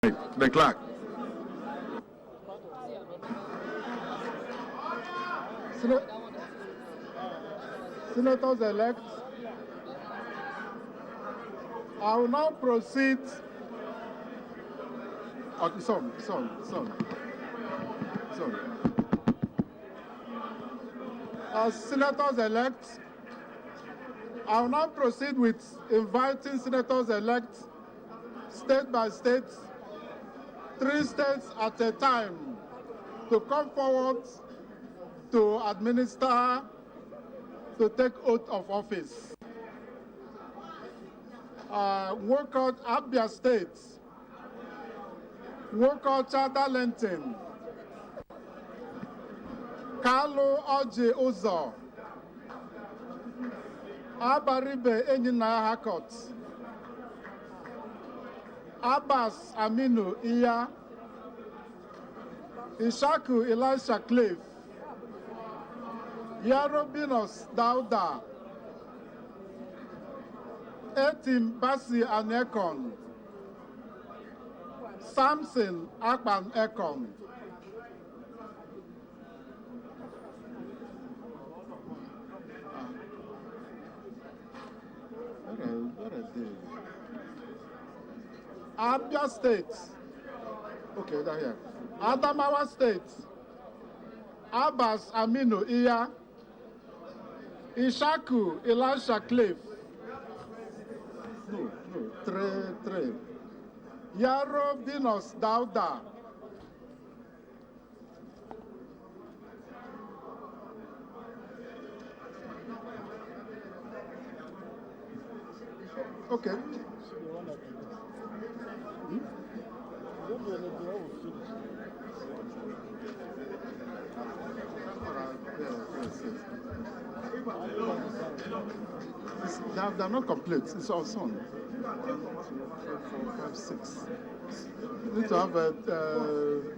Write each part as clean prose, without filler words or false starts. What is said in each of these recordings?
The clerk. Senators-elect, I will now proceed. Sorry. As senators-elect, I will now proceed with inviting senators-elect state by state, 3 states at a time, to come forward to administer, to take oath of office. Work out Abia State, work out Chadalentin, Kano Uzo, Abaribe Enyinaya Hakot, Abbas Aminu Iya, Ishaku Elisha Cliff, Yarobinos Dauda, Etim Basi Anekon, Samson Akpan Ekon. Abia State, okay, they're here. Adamawa State, Abbas Aminu Iya, Ishaku Elisha Cliff, three. Yaro Dinos Dauda, okay. They're not complete. It's all on. 4, 5, 6. We need to have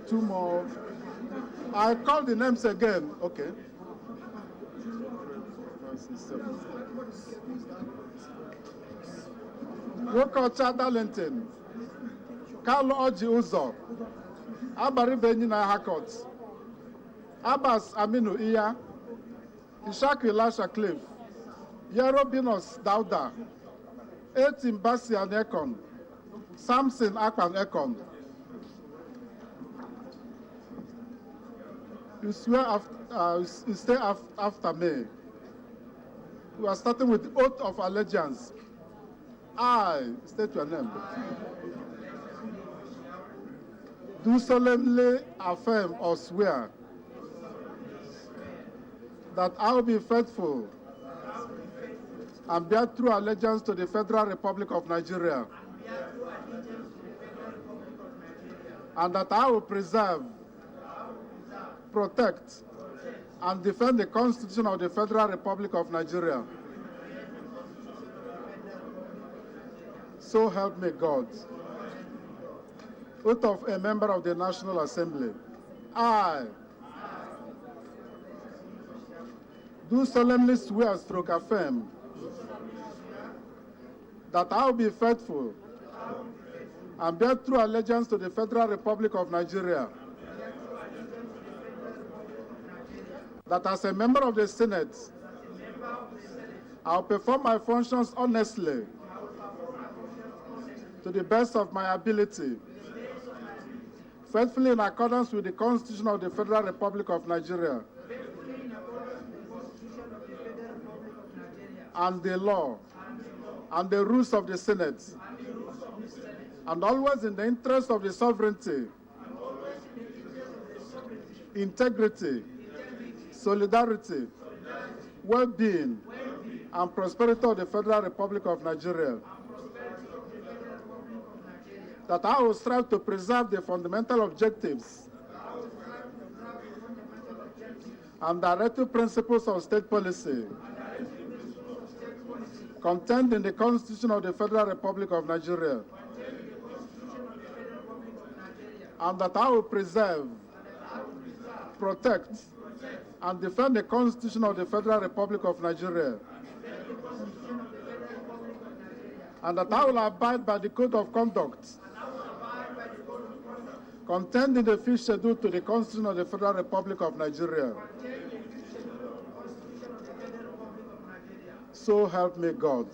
2 more. I call the names again. Okay. 5, 6, 7. Woko Chadalentin, Kano Uzo, Abaribe Enyinaya Hakot, Abbas Aminu Iya, Ishaku Elisha Cliff, Yarobinos Dauda, Etim Basi Anekon, Samson Akpan Ekon. You swear after, you stay after me. We are starting with the oath of allegiance. I state your name. Do solemnly affirm or swear that I will be faithful and bear true allegiance to the Federal Republic of Nigeria, and that I will preserve, protect, and defend the Constitution of the Federal Republic of Nigeria. So help me God. Oath of a member of the National Assembly. I do solemnly swear stroke affirm that I will be faithful and bear true allegiance to the Federal Republic of Nigeria, that as a member of the Senate, I will perform my functions honestly, to the best of my ability, faithfully in accordance with the Constitution of the Federal Republic of Nigeria and the law and the rules of the Senate, and always in the interest of the sovereignty, integrity, solidarity, well-being, and prosperity of the Federal Republic of Nigeria. That I will strive to preserve the fundamental objectives and directive principles of state policy contained in the Constitution of the Federal Republic of Nigeria, and that I will preserve, protect, and defend the Constitution of the Federal Republic of Nigeria, and that I will abide by the Code of Conduct contained in the fifth schedule to the Constitution of the Federal Republic of Nigeria. So help me God.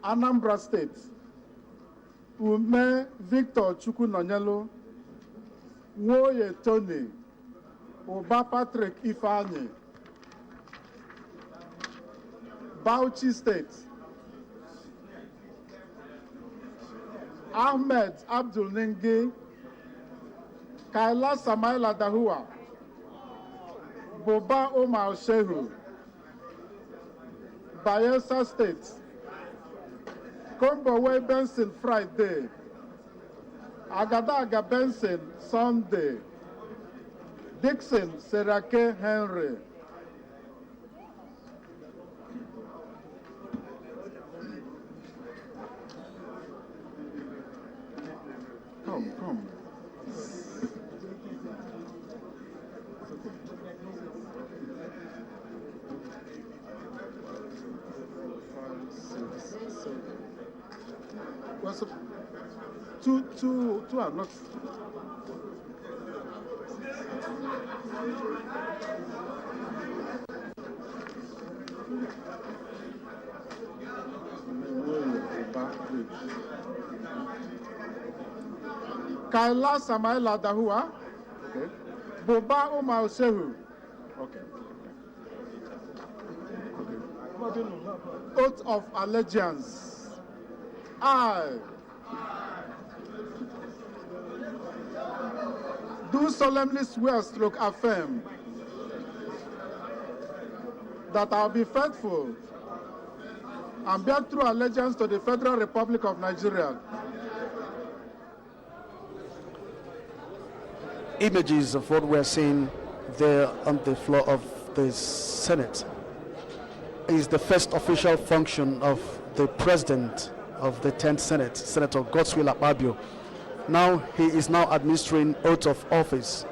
Anambra State, Ume Victor Chukwunonyelu, Nwoye Tony, Oba Patrick Ifeanyi. Bauchi State, Ahmed Abdul Nengi, Kaila Samaila Dahua, Boba Omar Shehu. Bayelsa State, Kombowe Benson Friday, Agadaga Benson Sunday, Dixon Serake Henry. Come. Well, so two are not. Kaila Samaila Dahua, okay. Boba Omar Shehu, okay. Oath of allegiance. I do solemnly swear / affirm that I will be faithful and bear true allegiance to the Federal Republic of Nigeria. Images of what we're seeing there on the floor of the Senate is the first official function of the President of the 10th Senate, Senator Godswill Akpabio. Now he is now administering oath of office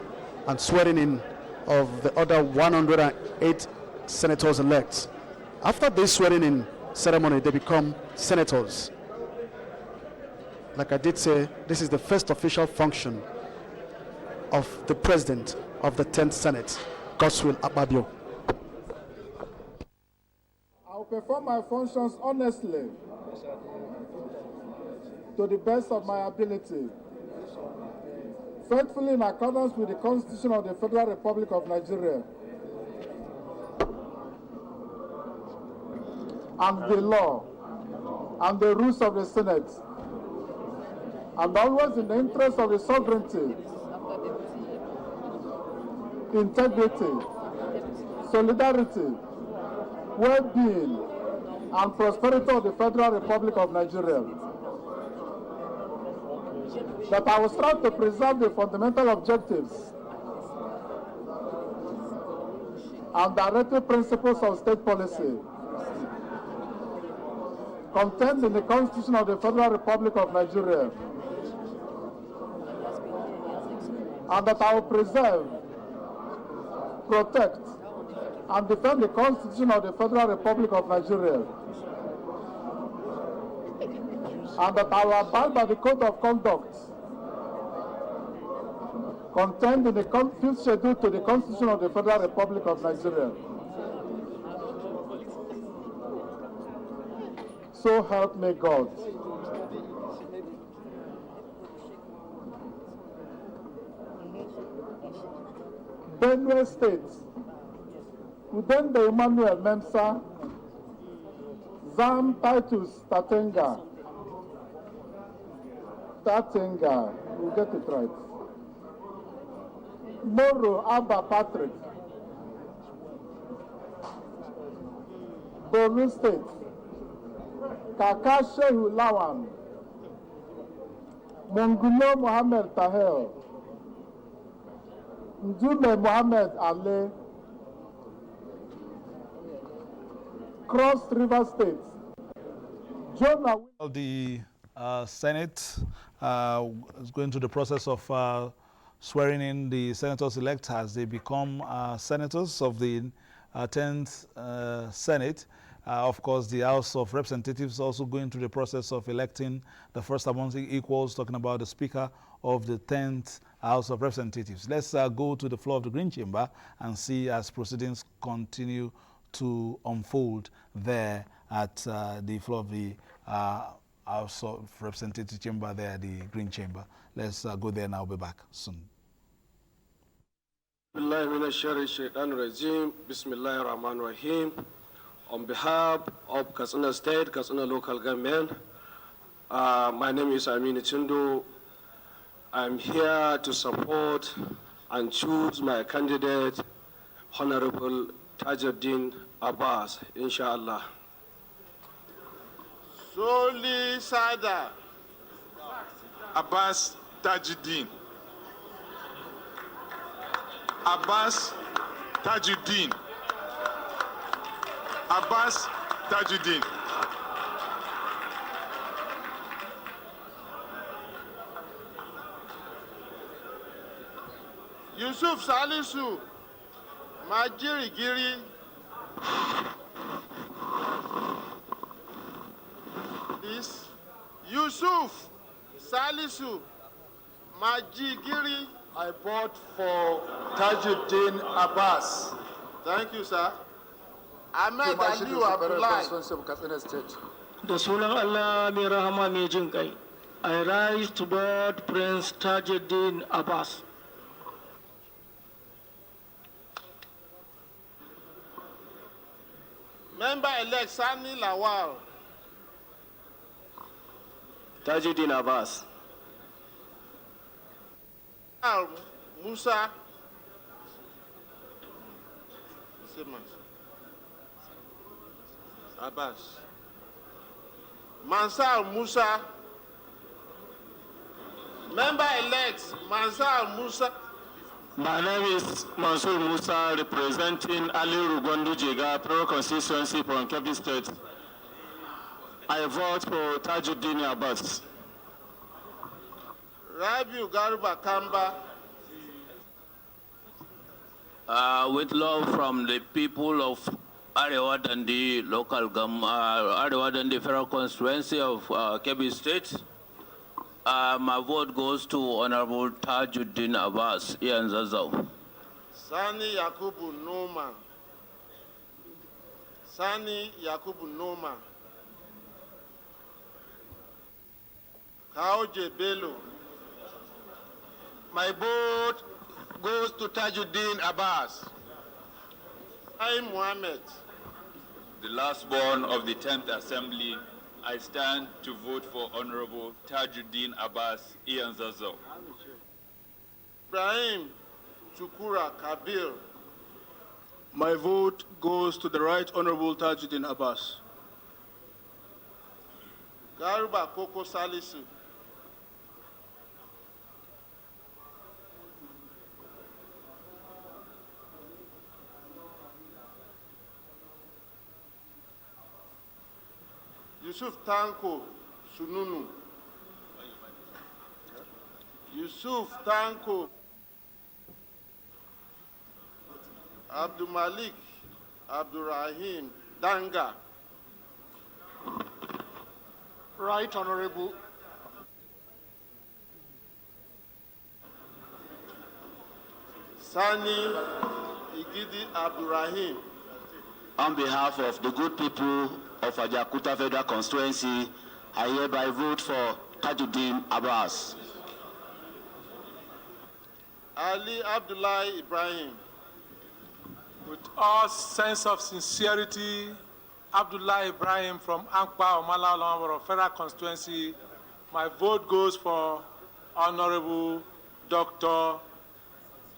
and swearing in of the other 108 senators-elect. After this swearing in ceremony, they become senators. Like I did say, this is the first official function of the President of the 10th Senate, Godswill Akpabio. I will perform my functions honestly, to the best of my ability, faithfully in accordance with the Constitution of the Federal Republic of Nigeria and the law and the rules of the Senate, and always in the interest of the sovereignty, integrity, solidarity, well-being, and prosperity of the Federal Republic of Nigeria. That I will strive to preserve the fundamental objectives and directive principles of state policy contained in the Constitution of the Federal Republic of Nigeria, and that I will preserve, protect, and defend the Constitution of the Federal Republic of Nigeria, and that I will abide by the Code of Conduct contained in the 5th schedule to the Constitution of the Federal Republic of Nigeria. So help me God. Benue State, Udende Emmanuel Memsa, Zam Titus Tatenga, we'll get it right. Moro Abba Patrick, Borno State, Kaka Shehu Lawan, Mongulo Mohammed Tahel, Njume Mohammed Ali, Cross River State, The Senate is going through the process of swearing in the senators-elect as they become senators of the 10th Senate. Of course, the House of Representatives also going through the process of electing the first among equals, talking about the Speaker of the 10th House of Representatives. Let's go to the floor of the Green Chamber and see as proceedings continue to unfold there at the floor of the House of Representatives Chamber there, the Green Chamber. Let's go there and I'll be back soon. Bismillahirrahmanirrahim. On behalf of Kano State, Kano local government, my name is Anointed. I'm here to support and choose my candidate, Honorable Tajudeen Abbas, inshallah. Soli Sada Abbas Tajudeen. Abbas Tajudeen. Abbas Tajudeen. Yusuf Salisu Majiri Giri. This Yusuf Salisu Majigiri. I vote for Tajudeen Abbas. Thank you, sir. Ahmed Aliyu Abdullahi. Da sunan Allah mai rahama mai jin kai, I rise to vote Prince Tajudeen Abbas. Member-elect Sani Lawal. Tajudeen Abbas. Musa. Abbas. Mansar Musa. Member-elect Mansar Musa. My name is Mansour Musa, representing Ali Rugondu Jega, Pro Constituency from Kebbi State. I vote for Tajudeen Abbas. Rabiu Garuba Kamba. With love from the people of Arewa Dandi local Arewa Dandi federal constituency of Kebbi State, my vote goes to Honorable Tajudeen Abbas, Ian Zazau. Sani Yakubu Noma. Sani Yakubu Noma. Kaoje Bello. My vote goes to Tajudeen Abbas. I Mohammed. The last born of the 10th Assembly, I stand to vote for Honorable Tajudeen Abbas, Ian Zazo. Ibrahim Chukura Kabir. My vote goes to the Right Honorable Tajudeen Abbas. Garuba Koko Salisu. Yusuf Tanko Sununu. Yusuf Tanko. Abdul Malik Abdul Rahim Danga. Right Honorable Sani Igidi Abdul Rahim. On behalf of the good people of Ajakuta Federal Constituency, I hereby vote for Tajudeen Abbas. Ali Abdullahi Ibrahim. With all sense of sincerity, Abdullah Ibrahim from Akwa Ibom Federal Constituency, my vote goes for Honorable Dr.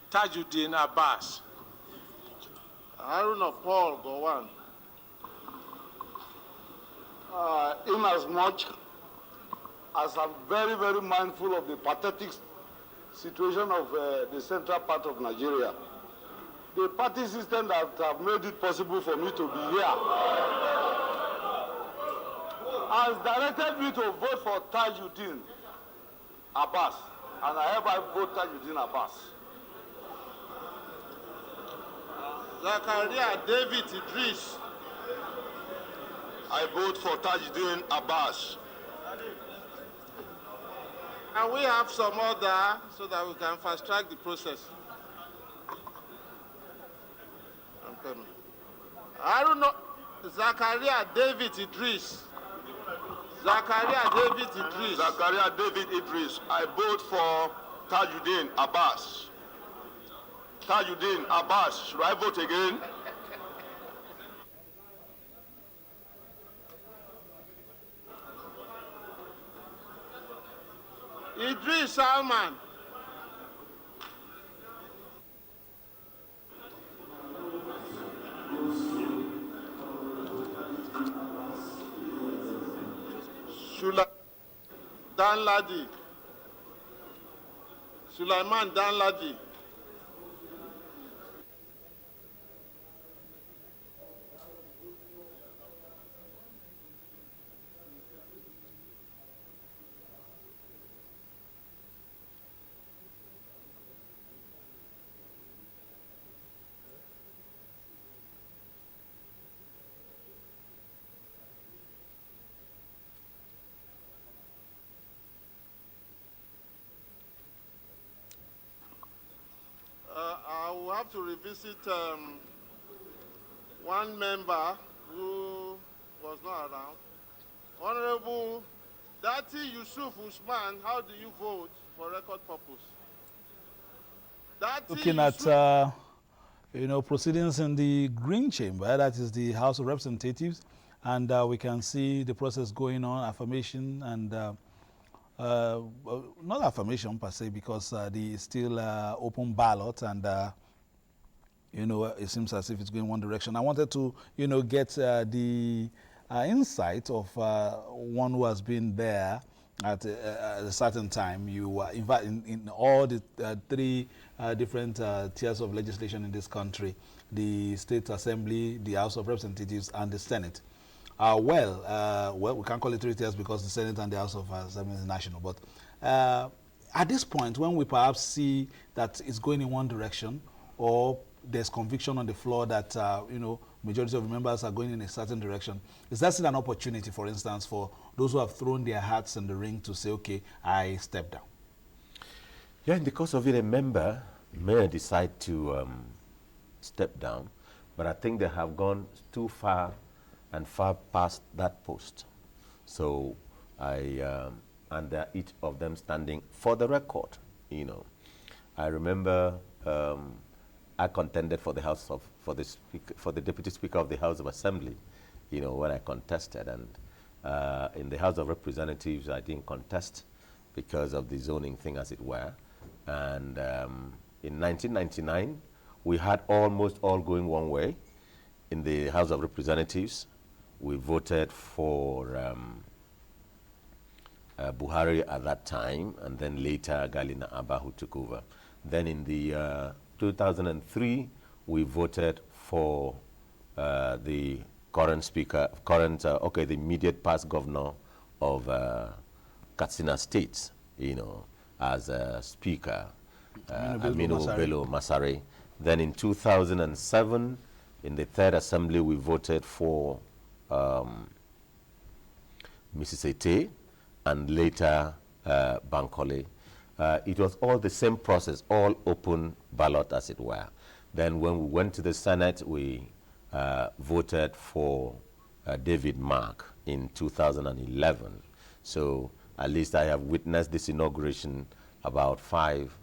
Tajudeen Abbas. Haruna Paul Gowan. Inasmuch as I'm very, very mindful of the pathetic situation of the central part of Nigeria, the party system that have made it possible for me to be here, has directed me to vote for Tajudeen Abbas, and I hereby vote Tajudeen Abbas. Zakaria David Idris. I vote for Tajudeen Abbas. And we have some other so that we can fast track the process. I'm coming. I don't know. Zakaria David Idris. Zakaria David Idris. Zakaria David Idris. I vote for Tajudeen Abbas. Tajudeen Abbas. Should I vote again? Idris Salman. Danladi. Sulaiman Danladi. I will have to revisit one member who was not around. Honorable Dati Yusuf Usman, how do you vote for record purpose? Dati Looking Yusuf, at proceedings in the Green Chamber, that is the House of Representatives, and we can see the process going on, affirmation and not affirmation per se, because the still open ballot, and it seems as if it's going one direction. I wanted to get the insight of one who has been there at a certain time. You were in all the three different tiers of legislation in this country: the State Assembly, the House of Representatives, and the Senate. Well, we can't call it three tiers because the Senate and the House of Assembly is national. But at this point, when we perhaps see that it's going in one direction, or there's conviction on the floor that majority of members are going in a certain direction, is that still an opportunity, for instance, for those who have thrown their hats in the ring to say, okay, I step down? Yeah, in the course of it, a member may decide to step down, but I think they have gone too far and far past that post. So and each of them standing for the record. I remember I contended for the for the Deputy Speaker of the House of Assembly, when I contested, and in the House of Representatives I didn't contest because of the zoning thing, as it were. And in 1999 we had almost all going one way. In the House of Representatives, we voted for Buhari at that time, and then later Galina Abba, who took over. Then in the 2003, we voted for the current speaker, the immediate past governor of Katsina State, as a speaker, Aminu Bello Masare. Then in 2007, in the third assembly, we voted for Mrs. Ete, and later Bankole. It was all the same process, all open ballot, as it were. Then when we went to the Senate, we voted for David Mark in 2011. So at least I have witnessed this inauguration about 5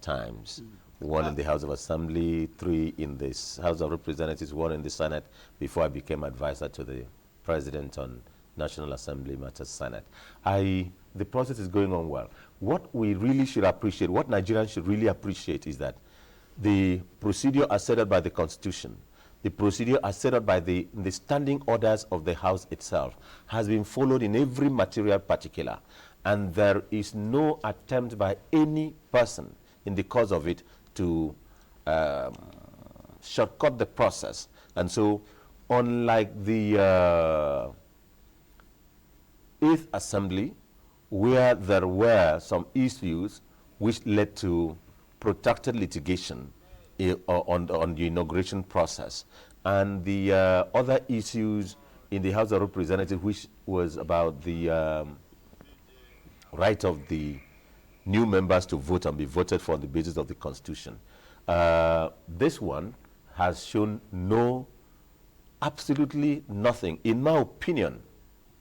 times. One in the House of Assembly, 3 in the House of Representatives, 1 in the Senate, before I became advisor to the President on National Assembly Matters Senate. The process is going on well. What we really should appreciate, what Nigerians should really appreciate, is that the procedure as set out by the Constitution, the procedure as set out by the standing orders of the House itself, has been followed in every material particular. And there is no attempt by any person in the course of it to shortcut the process. And so, unlike the 8th Assembly, where there were some issues which led to protracted litigation on the inauguration process, and the other issues in the House of Representatives, which was about the right of the new members to vote and be voted for on the basis of the Constitution. This one has shown absolutely nothing, in my opinion,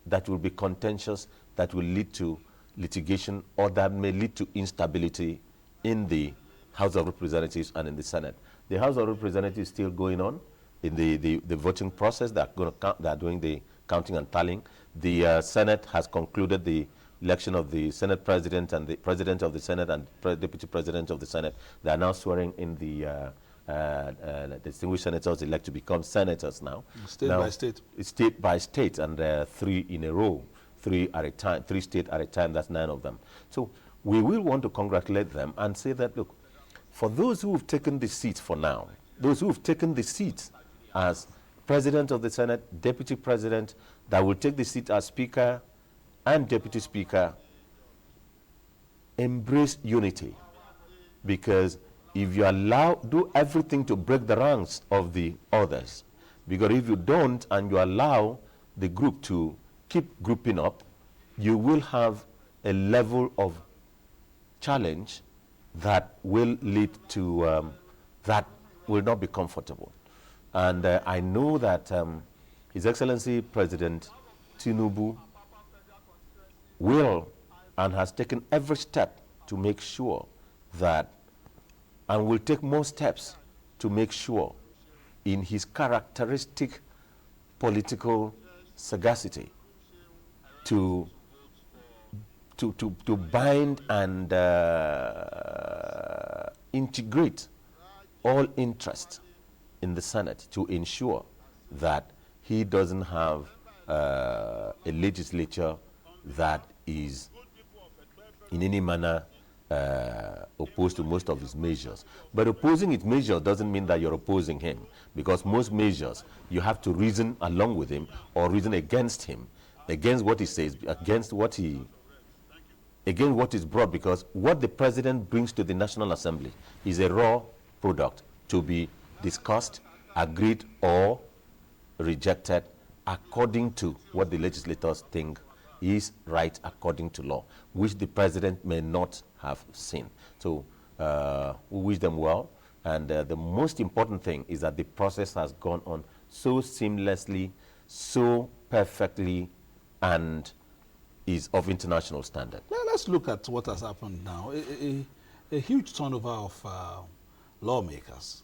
that will be contentious, that will lead to litigation, or that may lead to instability in the House of Representatives and in the Senate. The House of Representatives is still going on in the voting process. They are doing the counting and tallying. The Senate has concluded the election of the Senate President and the President of the Senate and Deputy President of the Senate. They are now swearing in the distinguished senators elect to become senators now. State by state. State by state, and 3 in a row, 3 at a time, 3 states at a time. That's 9 of them. So we will want to congratulate them and say that, look, for those who have taken the seats for now, those who have taken the seats as President of the Senate, Deputy President, that will take the seat as Speaker and Deputy Speaker, embrace unity. Because if you do everything to break the ranks of the others, because if you don't and you allow the group to keep grouping up, you will have a level of challenge that will lead to, that will not be comfortable. And I know that His Excellency President Tinubu will and has taken every step to make sure that, and will take more steps to make sure, in his characteristic political sagacity, to bind and integrate all interest in the Senate to ensure that he doesn't have a legislature that is in any manner opposed to most of his measures. But opposing his measures doesn't mean that you're opposing him, because most measures you have to reason along with him or reason against him, against what he says, against what is brought, because what the president brings to the National Assembly is a raw product to be discussed, agreed, or rejected according to what the legislators think is right according to law, which the president may not have seen. So we wish them well, and the most important thing is that the process has gone on so seamlessly, so perfectly, and is of international standard. Well, let's look at what has happened now. A huge turnover of lawmakers,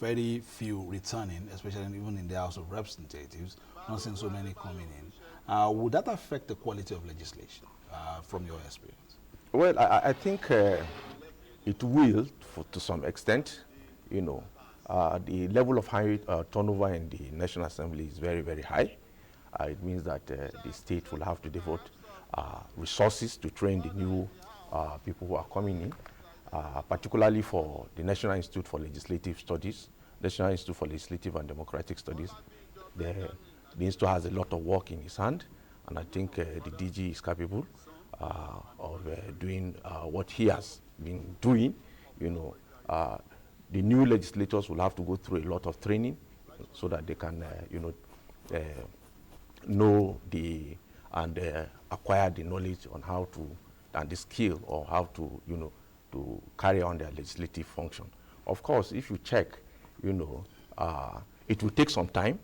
very few returning, especially even in the House of Representatives, not seeing so many coming in. Would that affect the quality of legislation from your experience? Well, I think it will, to some extent. You know, the level of high turnover in the National Assembly is very, very high. It means that the state will have to devote resources to train the new people who are coming in, particularly for the National Institute for Legislative Studies, National Institute for Legislative and Democratic Studies. The institute has a lot of work in his hand, and I think the DG is capable of doing what he has been doing. You know, the new legislators will have to go through a lot of training so that they can, know and acquire the knowledge on how to, and the skill or how to, to carry on their legislative function. Of course, if you check, it will take some time,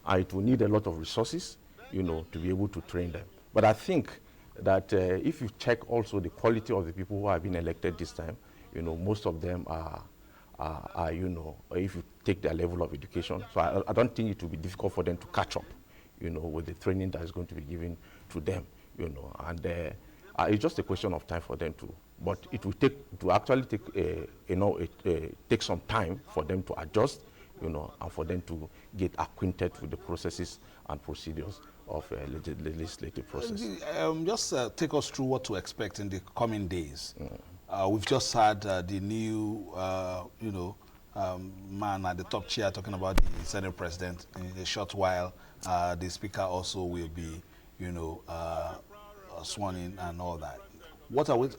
and it will need a lot of resources, to be able to train them. But I think that if you check also the quality of the people who have been elected this time, most of them are if you take their level of education. So I don't think it will be difficult for them to catch up, with the training that is going to be given to them, and it's just a question of time for them to, but it will take some time for them to adjust, and for them to get acquainted with the processes and procedures of legislative process. Just take us through what to expect in the coming days. We've just had the new, man at the top chair talking about the Senate President in a short while. The Speaker also will be, sworn in and all that. What are we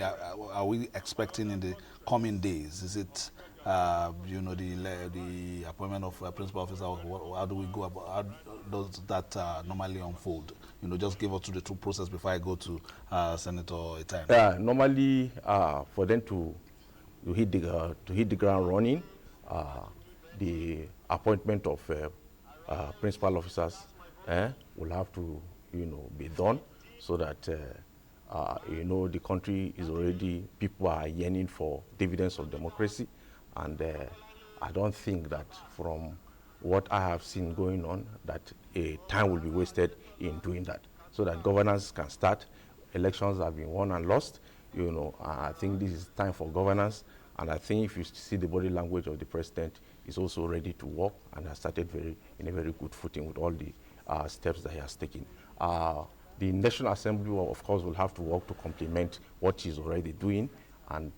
are we expecting in the coming days? Is it the appointment of principal officer? How do we go about? How does that normally unfold? Just give us to the true process before I go to Senator Etime. Yeah, normally for them to hit the ground running, the appointment of principal officers will have to be done, so that the country is already, people are yearning for dividends of democracy, and I don't think that from what I have seen going on that a time will be wasted in doing that, so that governance can start. Elections have been won and lost. I think this is time for governance, and I think if you see the body language of the president, is also ready to work and has started in a very good footing with all the steps that he has taken. The National Assembly, of course, will have to work to complement what he's already doing, and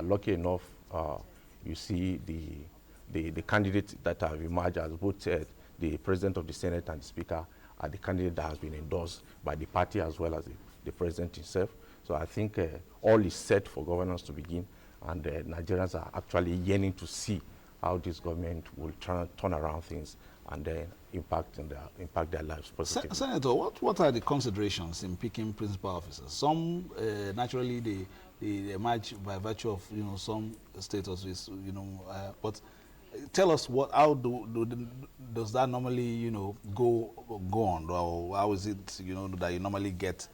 lucky enough, you see the candidates that have emerged as both the President of the Senate and the Speaker are the candidate that has been endorsed by the party as well as the President himself. So I think all is set for governance to begin, and Nigerians are actually yearning to see how this government will turn around things and then impact their lives positively. Senator, what are the considerations in picking principal officers? Some naturally they emerge by virtue of some status, but tell us how does that normally go on, or how is it that you normally get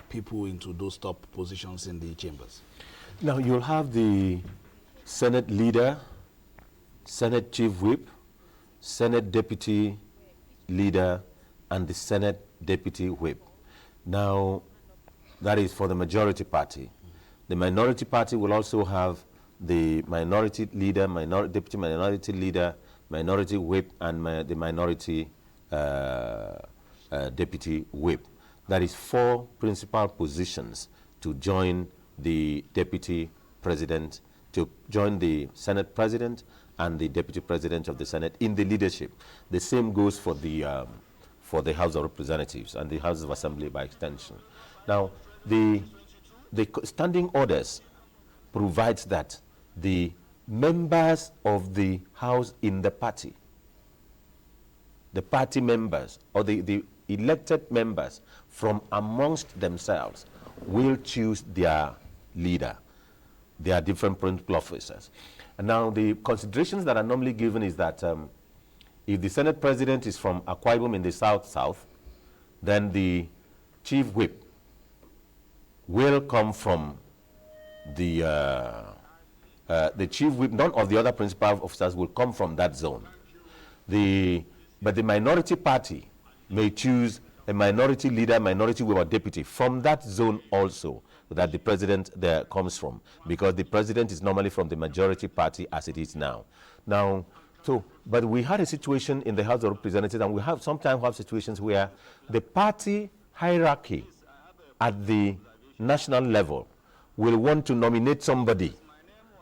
people into those top positions in the chambers? Now you'll have the Senate leader, Senate chief whip, Senate deputy leader, and the Senate deputy whip. Now, that is for the majority party. The minority party will also have the minority leader, deputy minority leader, minority whip, and the minority deputy whip. That is 4 principal positions to join the deputy president, to join the Senate president and the deputy president of the Senate in the leadership. The same goes for the House of Representatives and the House of Assembly by extension. Now, the standing orders provides that the members of the House in the party members or the elected members from amongst themselves will choose their leader. There are different principal officers. And now the considerations that are normally given is that if the Senate president is from Akwa Ibom in the south, then the chief whip will come from the chief whip. None of the other principal officers will come from that zone. But the minority party may choose a minority leader, minority whip, or deputy from that zone also, that the president there comes from, because the president is normally from the majority party as it is now. But we had a situation in the House of Representatives, and we sometimes have situations where the party hierarchy at the national level will want to nominate somebody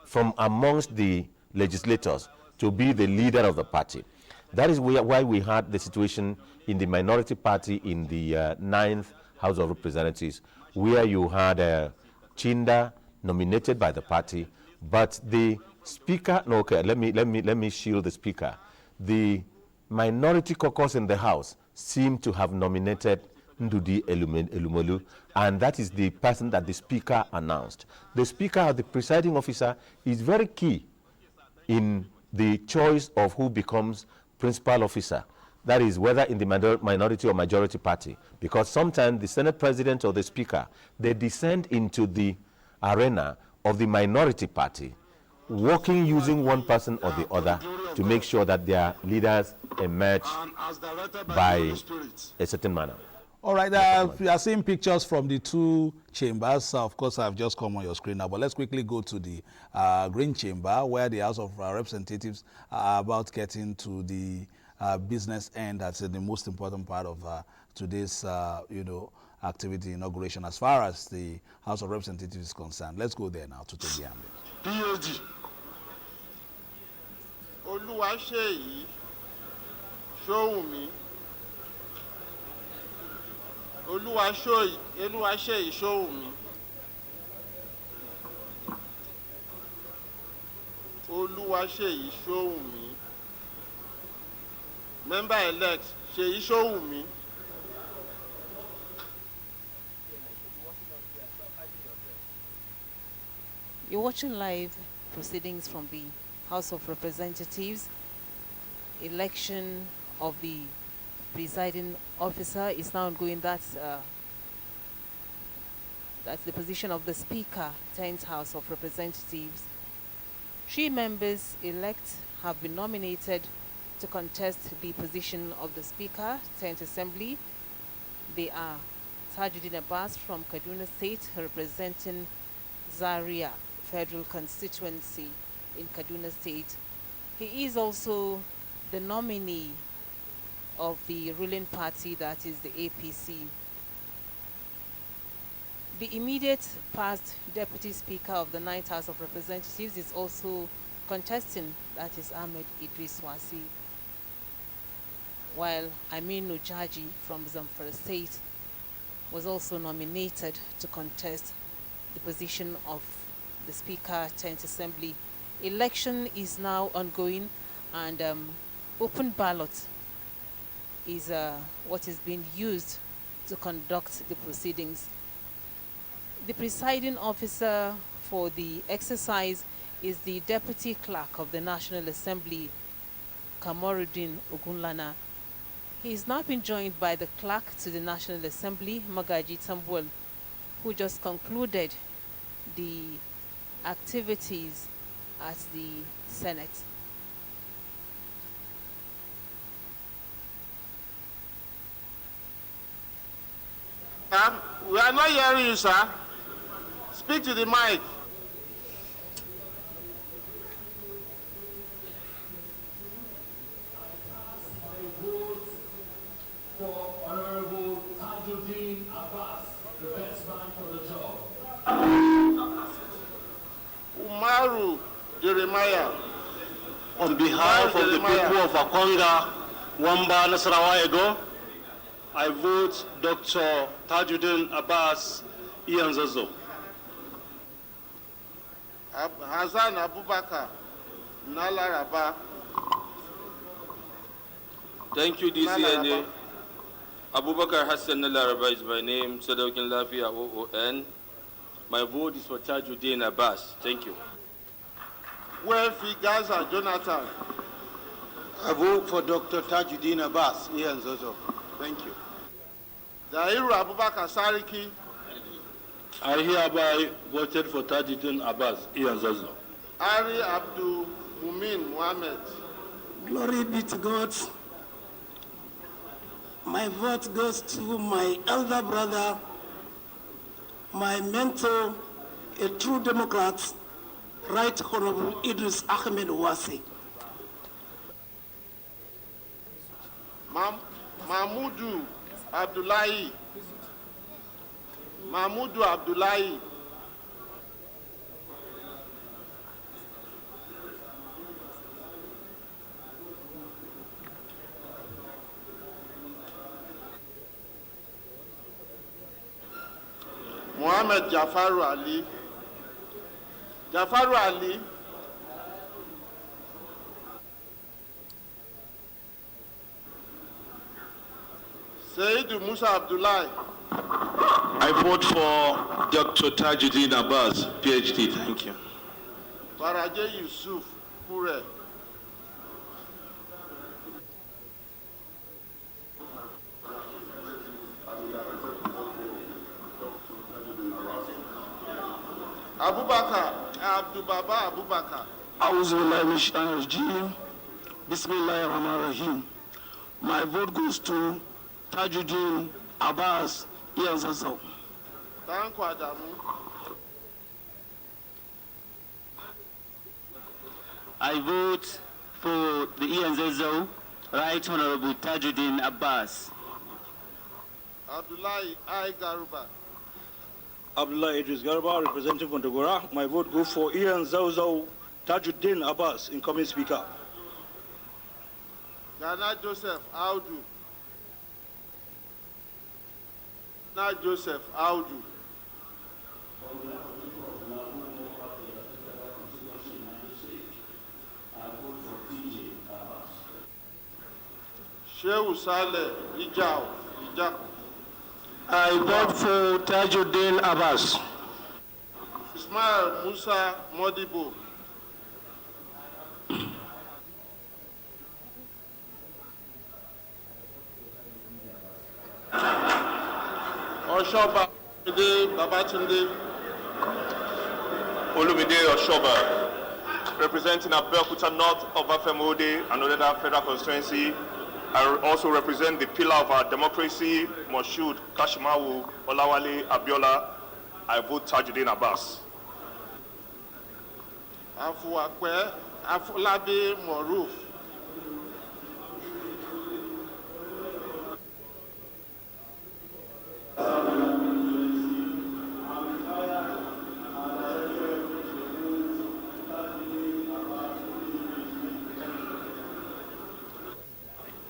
from amongst the legislators to be the leader of the party. That is why we had the situation in the minority party in the 9th House of Representatives, where you had Chinda nominated by the party, but the speaker, no, okay, let me shield the speaker. The minority caucus in the House seemed to have nominated Ndudi Elumelu, and that is the person that the speaker announced. The speaker, the presiding officer, is very key in the choice of who becomes principal officer. That is whether in the minority or majority party, because sometimes the Senate president or the speaker, they descend into the arena of the minority party, working using one person or the other to make sure that their leaders emerge by a certain manner. All right, we are seeing pictures from the 2 chambers. Of course, I've just come on your screen now, but let's quickly go to the Green Chamber, where the House of Representatives are about getting to the business end. That's the most important part of today's, activity inauguration as far as the House of Representatives is concerned. Let's go there now to take the ambulance. PhD. Oluwaseyi Sowunmi Oluwaseyi Sowunmi. Oluwaseyi Sowunmi. Member-elect Seyi Sowunmi. You're watching live proceedings from the House of Representatives. Election of the presiding officer is now ongoing. That's the position of the Speaker, 10th House of Representatives. 3 members elect have been nominated to contest the position of the Speaker, 10th Assembly. They are Tajudeen Abbas from Kaduna State, representing Zaria Federal Constituency in Kaduna State. He is also the nominee of the ruling party, that is the APC. The immediate past Deputy Speaker of the 9th House of Representatives is also contesting, that is Ahmed Idris Wasi, while Aminu Jaji from Zamfara State was also nominated to contest the position of the Speaker, 10th Assembly. Election is now ongoing, and open ballot is what is being used to conduct the proceedings. The presiding officer for the exercise is the Deputy Clerk of the National Assembly, Kamorudin Ogunlana. He is now being joined by the Clerk to the National Assembly, Magaji Tambuwal, who just concluded the activities at the Senate. We are not hearing you, sir. Speak to the mic. For Honorable Tajudeen Abbas, the best man for the job. Umaru Jeremiah. On behalf of the people of Akwanga, Wamba, Nasarawa, Edo, I vote Dr. Tajudeen Abbas Ianzozo. Hassan Abubakar Nalaraba. Thank you, DCNA. Abubakar Hassan Nalaraba is my name, Sadaukin Lafia OON. My vote is for Tajudeen Abbas. Thank you. Wealthy Gaza Jonathan. I vote for Dr. Tajudeen Abbas Ianzozo. Thank you. Dairu Abubakar Sariki. I hereby voted for Tajudeen Abbas Ianzozo. Ari Abdul Mumin Mohammed. Glory be to God. My vote goes to my elder brother, my mentor, a true Democrat, Right Honorable Idris Ahmed Wasi. Mahmudu Abdullahi. Mahmudu Abdullahi. Muhammad Jafaru Ali. Jafaru Ali. Sayyid Musa Abdullahi. I vote for Dr. Tajudeen Abbas, PhD. Thank you. Baraje Yusuf Kure. Abubakar Abdubaba Abubakar. Bismillahirrahmanirrahim. My vote goes to Tajudeen Abbas Ianzozo. Thank you, Adamu. I vote for the Ianzozo, Right Honorable Tajudeen Abbas. Abdullahi I. Garuba. Abdullah Idris Garba, representing Kontagora. My vote goes for Ianzozo Tajudeen Abbas, incoming Speaker. Ghana Joseph Audu. Now Joseph Audu. Shehu Saleh Ijao. I vote for Tajudeen Abbas. Ismail Musa Modibo. Oshoba Babatunde. Olumide Oshoba, representing Abeokuta North of Afemode and other federal constituency. I also represent the pillar of our democracy, Moshood Kashimawu Olawale Abiola. I vote Tajudeen Abbas. Afuakwe Afolabi Moruf.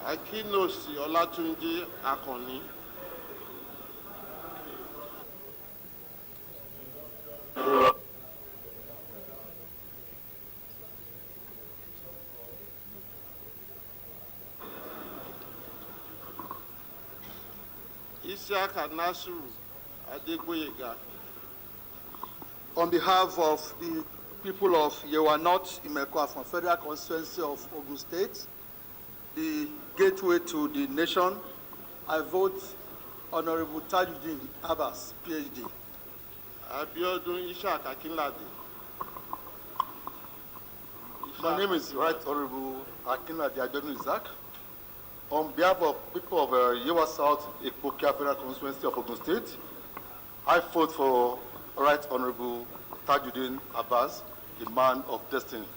Akinosi Olatunji Akoni. Isiaka Nasiru Adegboyega. On behalf of the people of Yewa North, Imekwa from Federal Constituency of Ogun State, the gateway to the nation, I vote Honorable Tajudeen Abbas, PhD. Abiodun Ishak Akinlade. My name is Right Honorable Akinlade Abiodun Isaac. On behalf of people of Yewa South, Ekpokia Federal Constituency of Ogun State, I vote for Right Honorable Tajudeen Abbas, the man of destiny.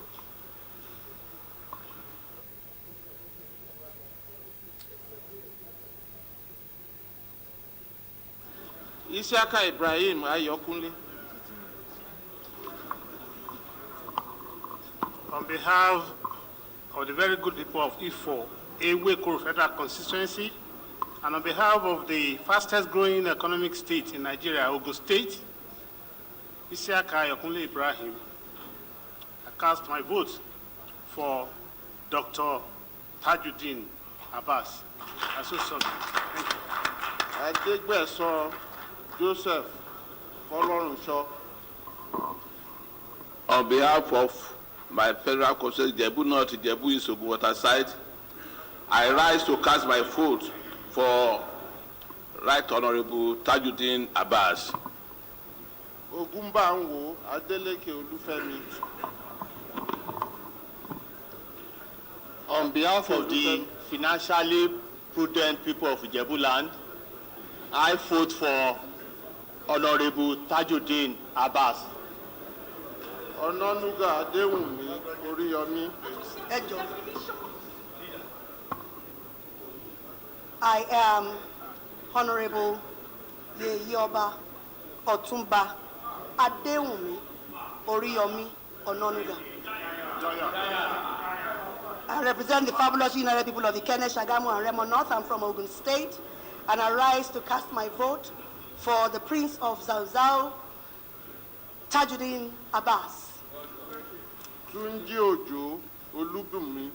Isiaka Ibrahim Ayokunle. On behalf of the very good people of Ifo, Eweko Federal Constituency, and on behalf of the fastest growing economic state in Nigeria, Ogun State, Isiaka Ayokunle Ibrahim, I cast my vote for Dr. Tajudeen Abbas. I so sorry. Thank you. Joseph Folorunsho. On behalf of my federal constituency, Jebu North, Jebu Isogu Waterside, I rise to cast my vote for Right Honorable Tajudeen Abbas. Ogumbanwo Adeleke Olufemi. On behalf of the financially prudent people of Jebu Land, I vote for Honorable Tajudeen Abbas. Ononuga Adewumi Oriyomi. I am Honorable Yeyoba Otumba Adewumi Oriyomi Ononuga. I represent the fabulous United people of the Kene, Shagamu, and Remo North. I'm from Ogun State, and I rise to cast my vote for the Prince of Zauzau, Tajudeen Abbas. Tunji Ojo Olubumi.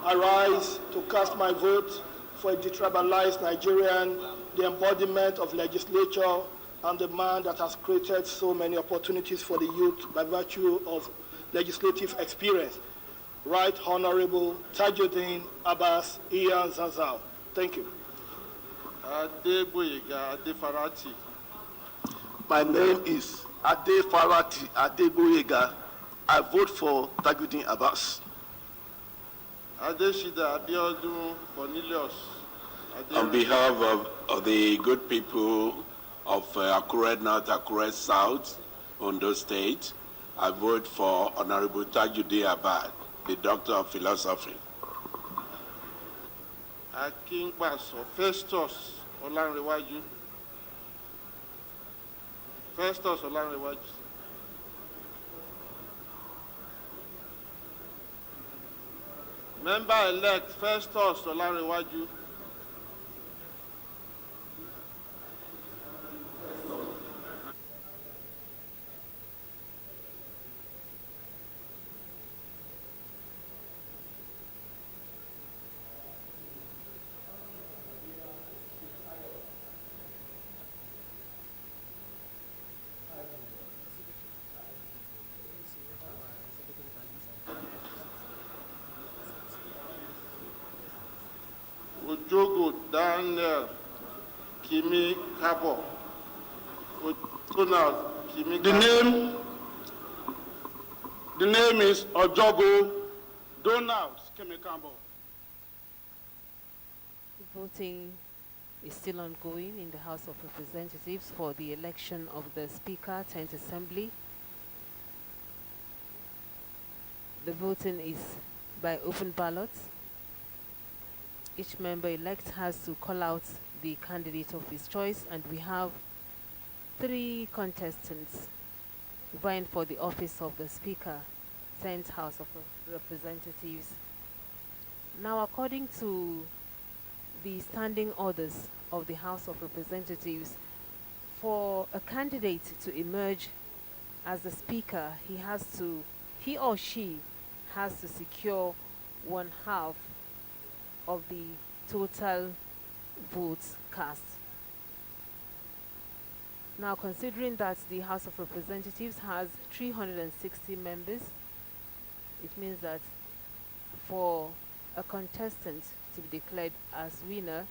I rise to cast my vote for a detribalized Nigerian, the embodiment of legislature, and the man that has created so many opportunities for the youth by virtue of legislative experience. Right Honorable Tajudeen Abbas Ian Zazao. Thank you. Adegboyega Adefarati. My name is Adefarati Adegboyega. I vote for Tajudeen Abbas. Adeshida Abiodun Cornelius. On behalf of the good people of Akure North, Akure South, Ondo State, I vote for Honorable Tajudeen Abbas, the Doctor of Philosophy. Akingbaso Festus Olanrewaju. Festus Olanrewaju. Member-elect Festus Olarewaju. Ojogo Daniel Kimi Kabo. Donald Kimi Kabo. The name is Ojogo Donald Kimi Kabo. Voting is still ongoing in the House of Representatives for the election of the Speaker, 10th Assembly. The voting is by open ballot. Each member-elect has to call out the candidate of his choice, and we have 3 contestants vying for the office of the Speaker, 10th House of Representatives. Now, according to the standing orders of the House of Representatives, for a candidate to emerge as the Speaker, he or she has to secure 1/2 of the total votes cast. Now, considering that the House of Representatives has 360 members, it means that for a contestant to be declared as winner,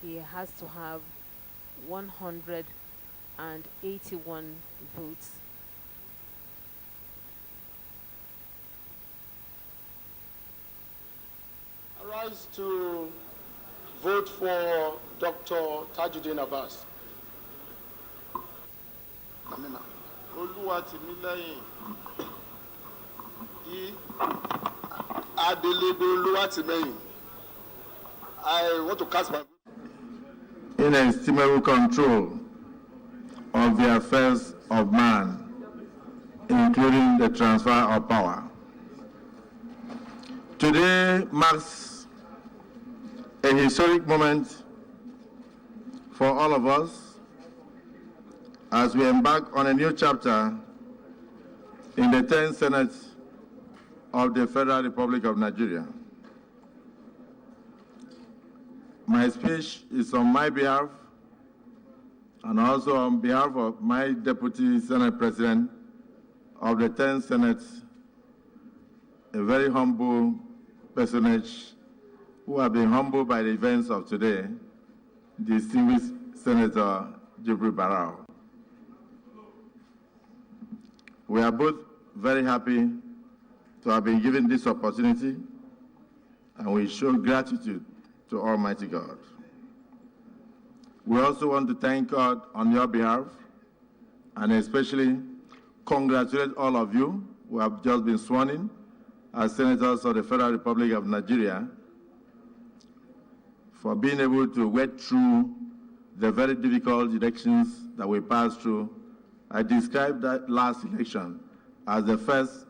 he has to have 181 votes. I rise to vote for Dr. Tajudeen Abbas. Oluwatimileyin Adelebe Oluwatimeyin. I want to cast my vote. Inestimable control of the affairs of man, including the transfer of power. Today marks a historic moment for all of us as we embark on a new chapter in the 10th Senate of the Federal Republic of Nigeria. My speech is on my behalf and also on behalf of my Deputy Senate President of the 10th Senate, a very humble personage who have been humbled by the events of today, distinguished Senator Jibrin Barau. We are both very happy to have been given this opportunity, and we show gratitude to Almighty God. We also want to thank God on your behalf, and especially congratulate all of you who have just been sworn in as senators of the Federal Republic of Nigeria for being able to wade through the very difficult elections that we passed through. I described that last election as the first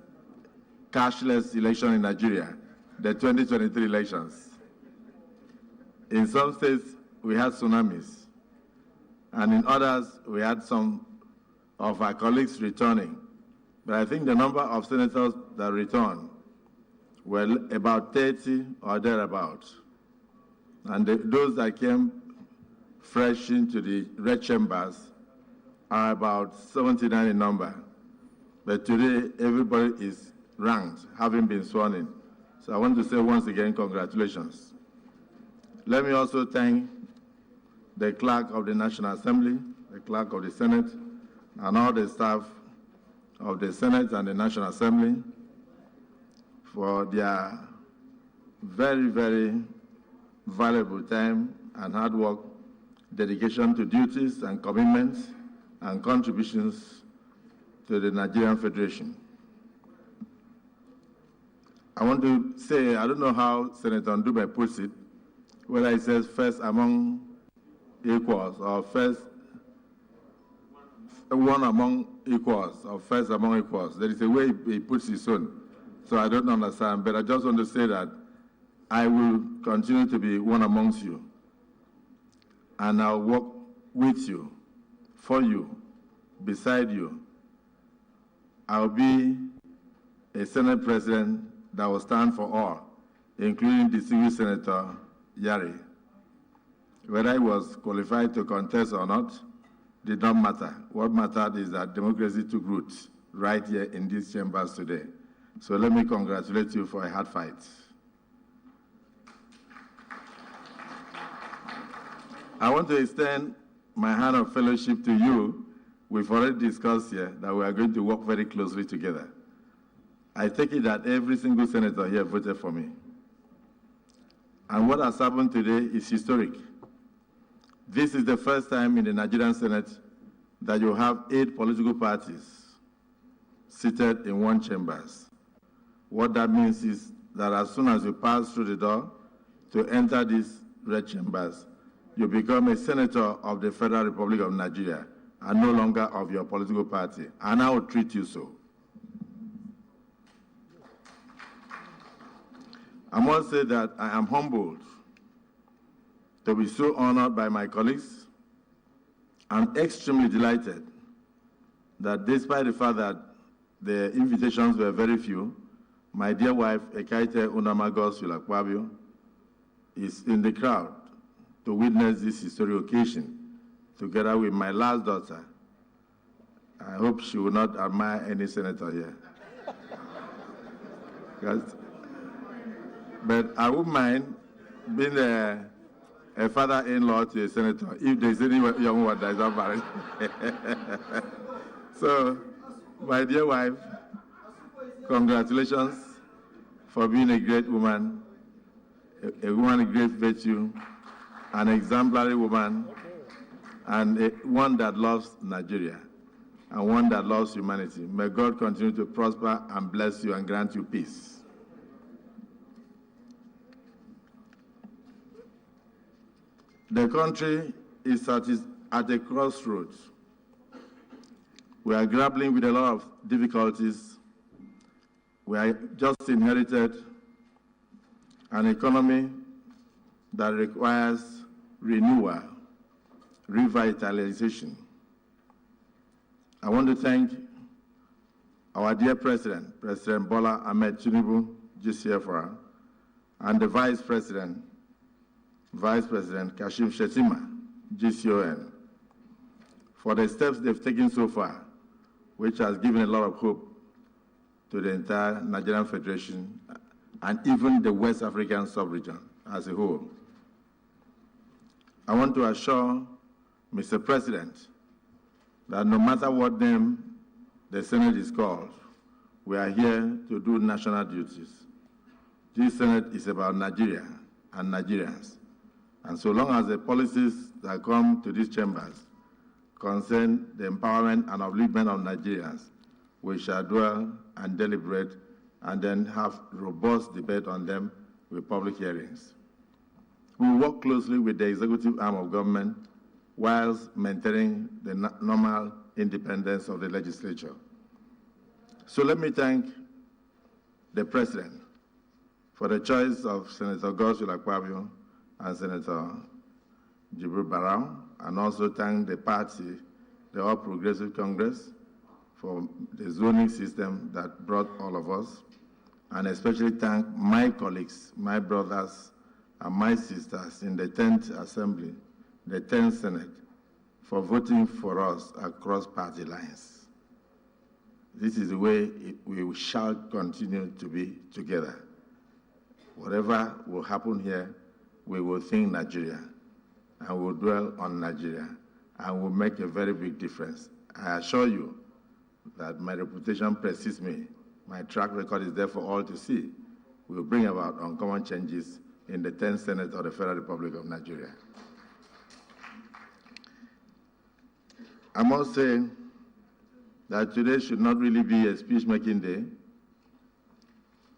cashless election in Nigeria, the 2023 elections. In some states, we had tsunamis, and in others, we had some of our colleagues returning. But I think the number of senators that returned were about 30 or thereabout. And those that came fresh into the red chambers are about 79 in number. But today, everybody is ranked, having been sworn in. So I want to say once again, congratulations. Let me also thank the clerk of the National Assembly, the clerk of the Senate, and all the staff of the Senate and the National Assembly for their very, very valuable time and hard work, dedication to duties and commitments, and contributions to the Nigerian Federation. I want to say, I don't know how Senator Ndube puts it, whether he says first among equals or first one among equals or first among equals. There is a way he puts his own. So I don't understand, but I just want to say that I will continue to be one amongst you, and I'll work with you, for you, beside you. I'll be a Senate President that will stand for all, including distinguished Senator Yari. Whether he was qualified to contest or not did not matter. What mattered is that democracy took root right here in these chambers today. So let me congratulate you for a hard fight. I want to extend my hand of fellowship to you. We've already discussed here that we are going to work very closely together. I take it that every single senator here voted for me. And what has happened today is historic. This is the first time in the Nigerian Senate that you have 8 political parties seated in one chamber. What that means is that as soon as you pass through the door to enter these red chambers, you become a senator of the Federal Republic of Nigeria and no longer of your political party, and I will treat you so. I must say that I am humbled to be so honored by my colleagues. I'm extremely delighted that despite the fact that the invitations were very few, my dear wife, Ekaite Unama Godswill Akpabio, is in the crowd to witness this historic occasion, together with my last daughter. I hope she will not admire any senator here. But I wouldn't mind being a father-in-law to a senator if there's any young one that is not married. So, my dear wife, congratulations for being a great woman, a woman of great virtue, an exemplary woman, and one that loves Nigeria, and one that loves humanity. May God continue to prosper and bless you and grant you peace. The country is at a crossroads. We are grappling with a lot of difficulties. We are just inherited an economy that requires renewal, revitalization. I want to thank our dear President, President Bola Tinubu, GCFR, and the Vice President Kashim Shettima, GCON, for the steps they've taken so far, which has given a lot of hope to the entire Nigerian Federation and even the West African sub-region as a whole. I want to assure Mr. President that no matter what name the Senate is called, we are here to do national duties. This Senate is about Nigeria and Nigerians. And so long as the policies that come to these chambers concern the empowerment and upliftment of Nigerians, we shall dwell and deliberate and then have robust debate on them with public hearings. We work closely with the executive arm of government whilst maintaining the normal independence of the legislature. So let me thank the President for the choice of Senator Godswill Akpabio and Senator Jibrin Barau, and also thank the party, the All Progressive Congress, for the zoning system that brought all of us, and especially thank my colleagues, my brothers, and my sisters in the 10th Assembly, the 10th Senate, for voting for us across party lines. This is the way we shall continue to be together. Whatever will happen here, we will think Nigeria, and we'll dwell on Nigeria, and will make a very big difference. I assure you that my reputation precedes me. My track record is there for all to see. We will bring about uncommon changes in the 10th Senate of the Federal Republic of Nigeria. I must say that today should not really be a speech-making day.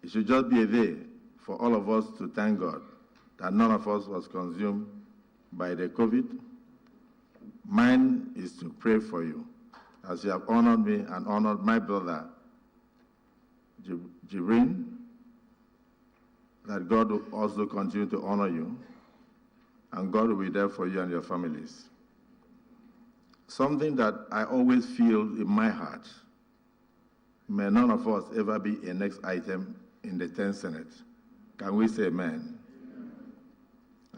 It should just be a day for all of us to thank God that none of us was consumed by the COVID. Mine is to pray for you, as you have honored me and honored my brother, Jibrin, that God will also continue to honor you, and God will be there for you and your families. Something that I always feel in my heart, may none of us ever be a next item in the 10th Senate. Can we say amen?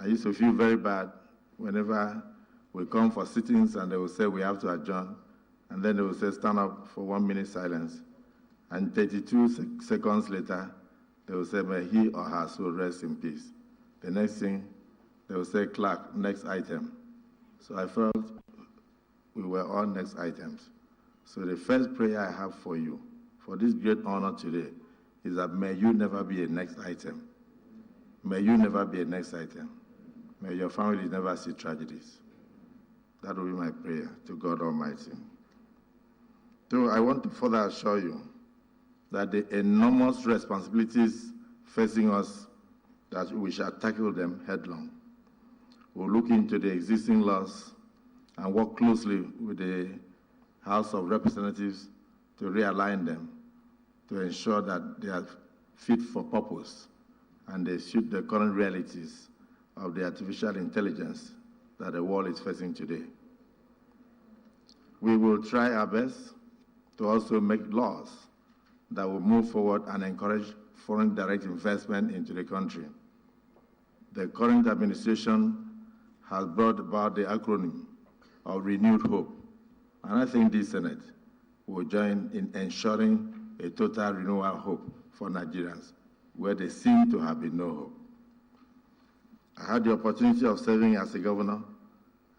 I used to feel very bad whenever we come for sittings and they will say we have to adjourn, and then they will say stand up for 1 minute silence, and 32 seconds later, they will say may he or her soul rest in peace. The next thing, they will say clerk, next item. So I felt we were all next items. So the first prayer I have for you, for this great honor today, is that may you never be a next item. May you never be a next item. May your family never see tragedies. That will be my prayer to God Almighty. So I want to further assure you that the enormous responsibilities facing us, that we shall tackle them headlong. We'll look into the existing laws and work closely with the House of Representatives to realign them, to ensure that they are fit for purpose and they suit the current realities of the artificial intelligence that the world is facing today. We will try our best to also make laws that will move forward and encourage foreign direct investment into the country. The current administration has brought about the acronym of Renewed Hope, and I think this Senate will join in ensuring a total renewal hope for Nigerians, where there seem to have been no hope. I had the opportunity of serving as a governor,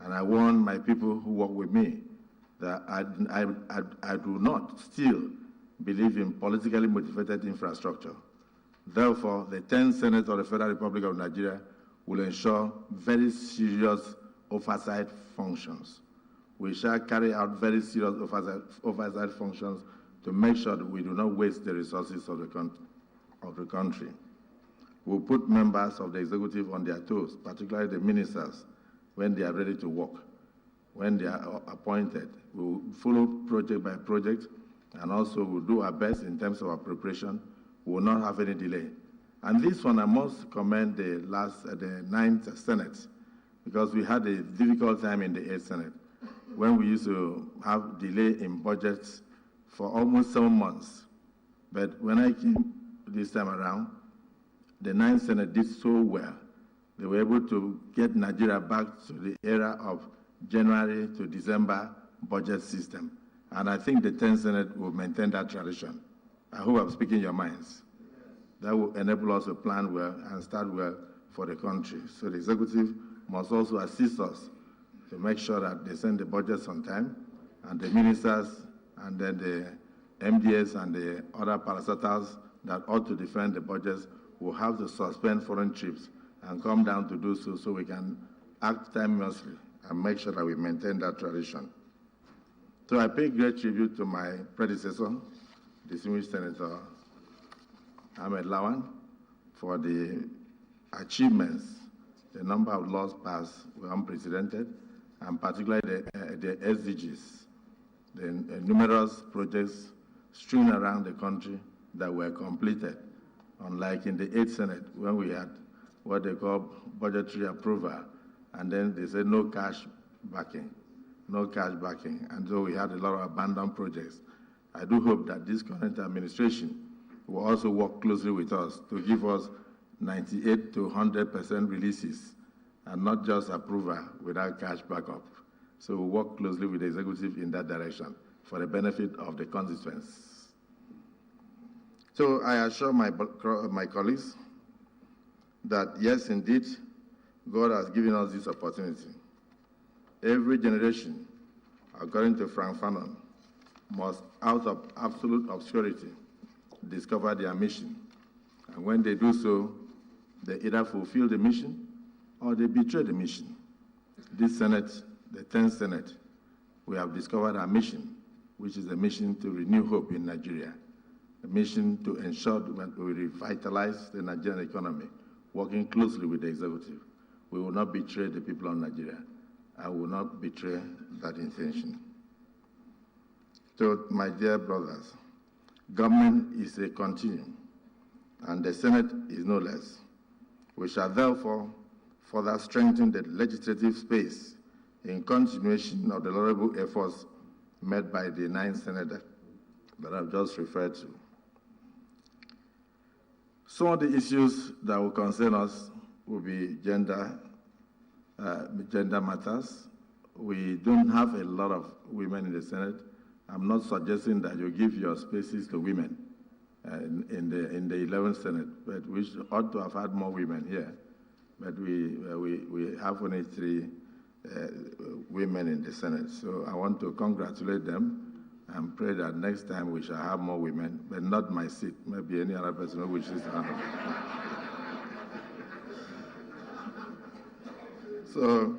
and I warned my people who work with me that I do not still believe in politically motivated infrastructure. Therefore, the 10th Senate of the Federal Republic of Nigeria will ensure very serious oversight functions. We shall carry out very serious oversight functions to make sure that we do not waste the resources of the country. We'll put members of the executive on their toes, particularly the ministers, when they are ready to work. When they are appointed, we'll follow project by project, and also we'll do our best in terms of our preparation. We will not have any delay. And this one, I must commend the 9th Senate, because we had a difficult time in the 8th Senate, when we used to have delay in budgets for almost 7 months. But when I came this time around, the 9th Senate did so well. They were able to get Nigeria back to the era of January to December budget system. And I think the 10th Senate will maintain that tradition. I hope I'm speaking your minds. That will enable us to plan well and start well for the country. So the executive must also assist us to make sure that they send the budgets on time, and the ministers and then the MDS and the other parastatals that ought to defend the budgets will have to suspend foreign trips and come down to do so, so we can act timelessly and make sure that we maintain that tradition. So I pay great tribute to my predecessor, distinguished Senator Ahmed Lawan, for the achievements. The number of laws passed were unprecedented, and particularly the SDGs, the numerous projects strewn around the country that were completed, unlike in the 8th Senate, when we had what they call budgetary approval, and then they said no cash backing, and so we had a lot of abandoned projects. I do hope that this current administration will also work closely with us to give us 98 to 100% releases, and not just approval without cash backup. So we'll work closely with the executive in that direction for the benefit of the constituents. So I assure my colleagues that yes, indeed, God has given us this opportunity. Every generation, according to Frank Fanon, must, out of absolute obscurity, discover their mission. And when they do so, they either fulfill the mission or they betray the mission. This Senate, the 10th Senate, we have discovered our mission, which is a mission to renew hope in Nigeria, a mission to ensure that we revitalize the Nigerian economy, working closely with the executive. We will not betray the people of Nigeria. I will not betray that intention. So, my dear brothers, government is a continuum. and the Senate is no less. We shall therefore further strengthen the legislative space in continuation of the laudable efforts made by the 9 senators that I've just referred to. Some of the issues that will concern us will be gender matters. We don't have a lot of women in the Senate. I'm not suggesting that you give your spaces to women in the 11th Senate, but we ought to have had more women here. But we have only 3 women in the Senate. So I want to congratulate them and pray that next time we shall have more women, but not my seat, maybe any other person who wishes to have it. So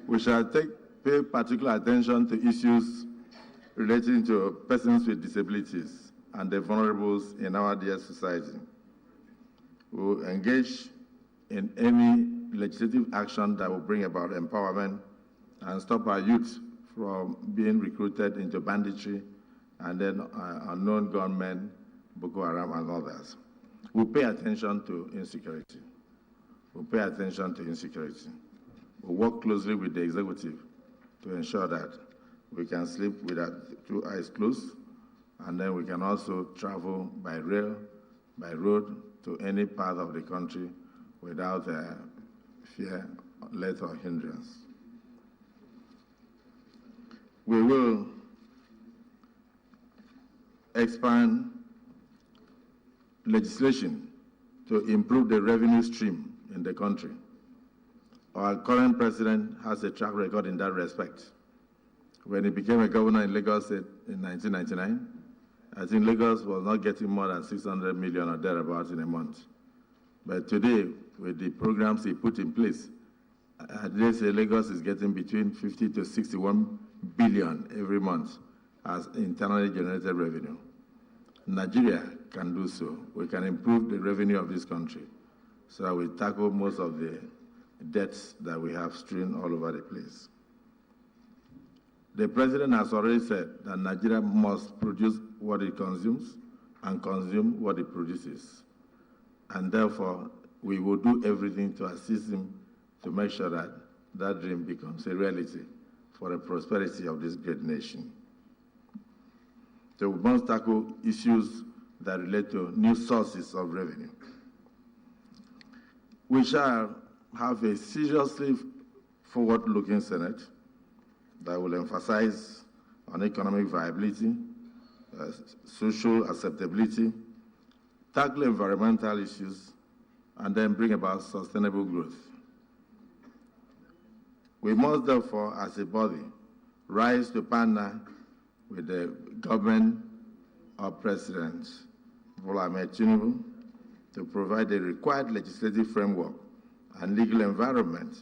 we shall pay particular attention to issues relating to persons with disabilities and the vulnerables in our dear society. We will engage in any legislative action that will bring about empowerment and stop our youth from being recruited into banditry and then unknown gunmen, Boko Haram and others. We'll pay attention to insecurity. We'll pay attention to insecurity. We'll work closely with the executive to ensure that we can sleep with our 2 eyes closed, and then we can also travel by rail, by road, to any part of the country without fear, let, or hindrance. We will expand legislation to improve the revenue stream in the country. Our current president has a track record in that respect. When he became a governor in Lagos State in 1999, I think Lagos was not getting more than 600 million or thereabouts in a month. But today, with the programs he put in place, they say Lagos is getting between 50 to 61 billion every month as internally generated revenue. Nigeria can do so. We can improve the revenue of this country so that we tackle most of the debts that we have strewn all over the place. The president has already said that Nigeria must produce what it consumes and consume what it produces. And therefore, we will do everything to assist him to make sure that that dream becomes a reality for the prosperity of this great nation. So we must tackle issues that relate to new sources of revenue. We shall have a seriously forward-looking Senate that will emphasize on economic viability, social acceptability, tackle environmental issues, and then bring about sustainable growth. We must therefore, as a body, rise to partner with the government of President Bola Tinubu to provide the required legislative framework and legal environment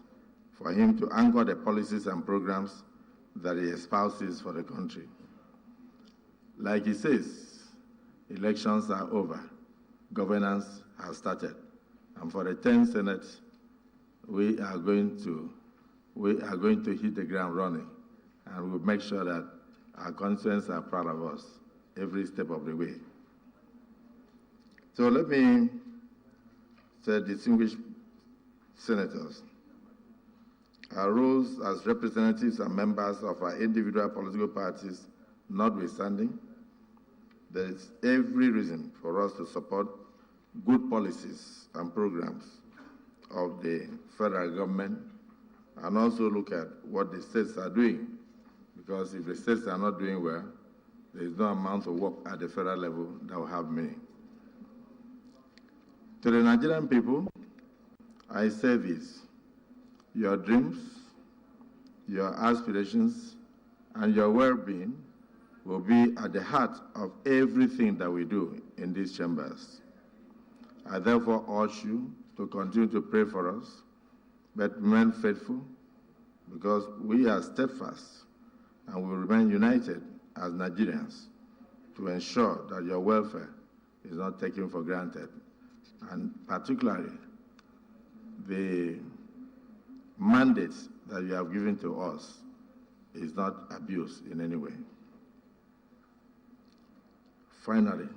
for him to anchor the policies and programs that he espouses for the country. Like he says, elections are over, governance has started, and for the 10th Senate, we are going to hit the ground running, and we'll make sure that our constituents are proud of us every step of the way. So let me say, distinguished senators, our roles as representatives and members of our individual political parties notwithstanding, there is every reason for us to support good policies and programs of the federal government and also look at what the states are doing, because if the states are not doing well, there is no amount of work at the federal level that will have meaning. To the Nigerian people, I say this: your dreams, your aspirations, and your well-being will be at the heart of everything that we do in these chambers. I therefore urge you to continue to pray for us, but remain faithful, because we are steadfast and will remain united as Nigerians to ensure that your welfare is not taken for granted, and particularly the mandate that you have given to us is not abused in any way. Finally,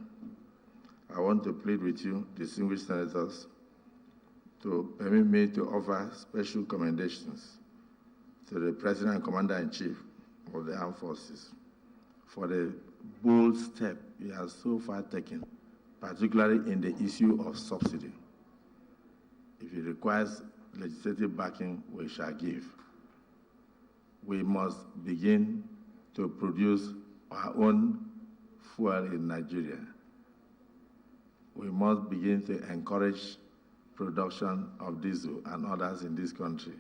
I want to plead with you, distinguished senators, to permit me to offer special commendations to the President and Commander-in-Chief of the Armed Forces for the bold step he has so far taken, particularly in the issue of subsidy. If it requires legislative backing, we shall give. We must begin to produce our own fuel in Nigeria. We must begin to encourage production of diesel and others in this country.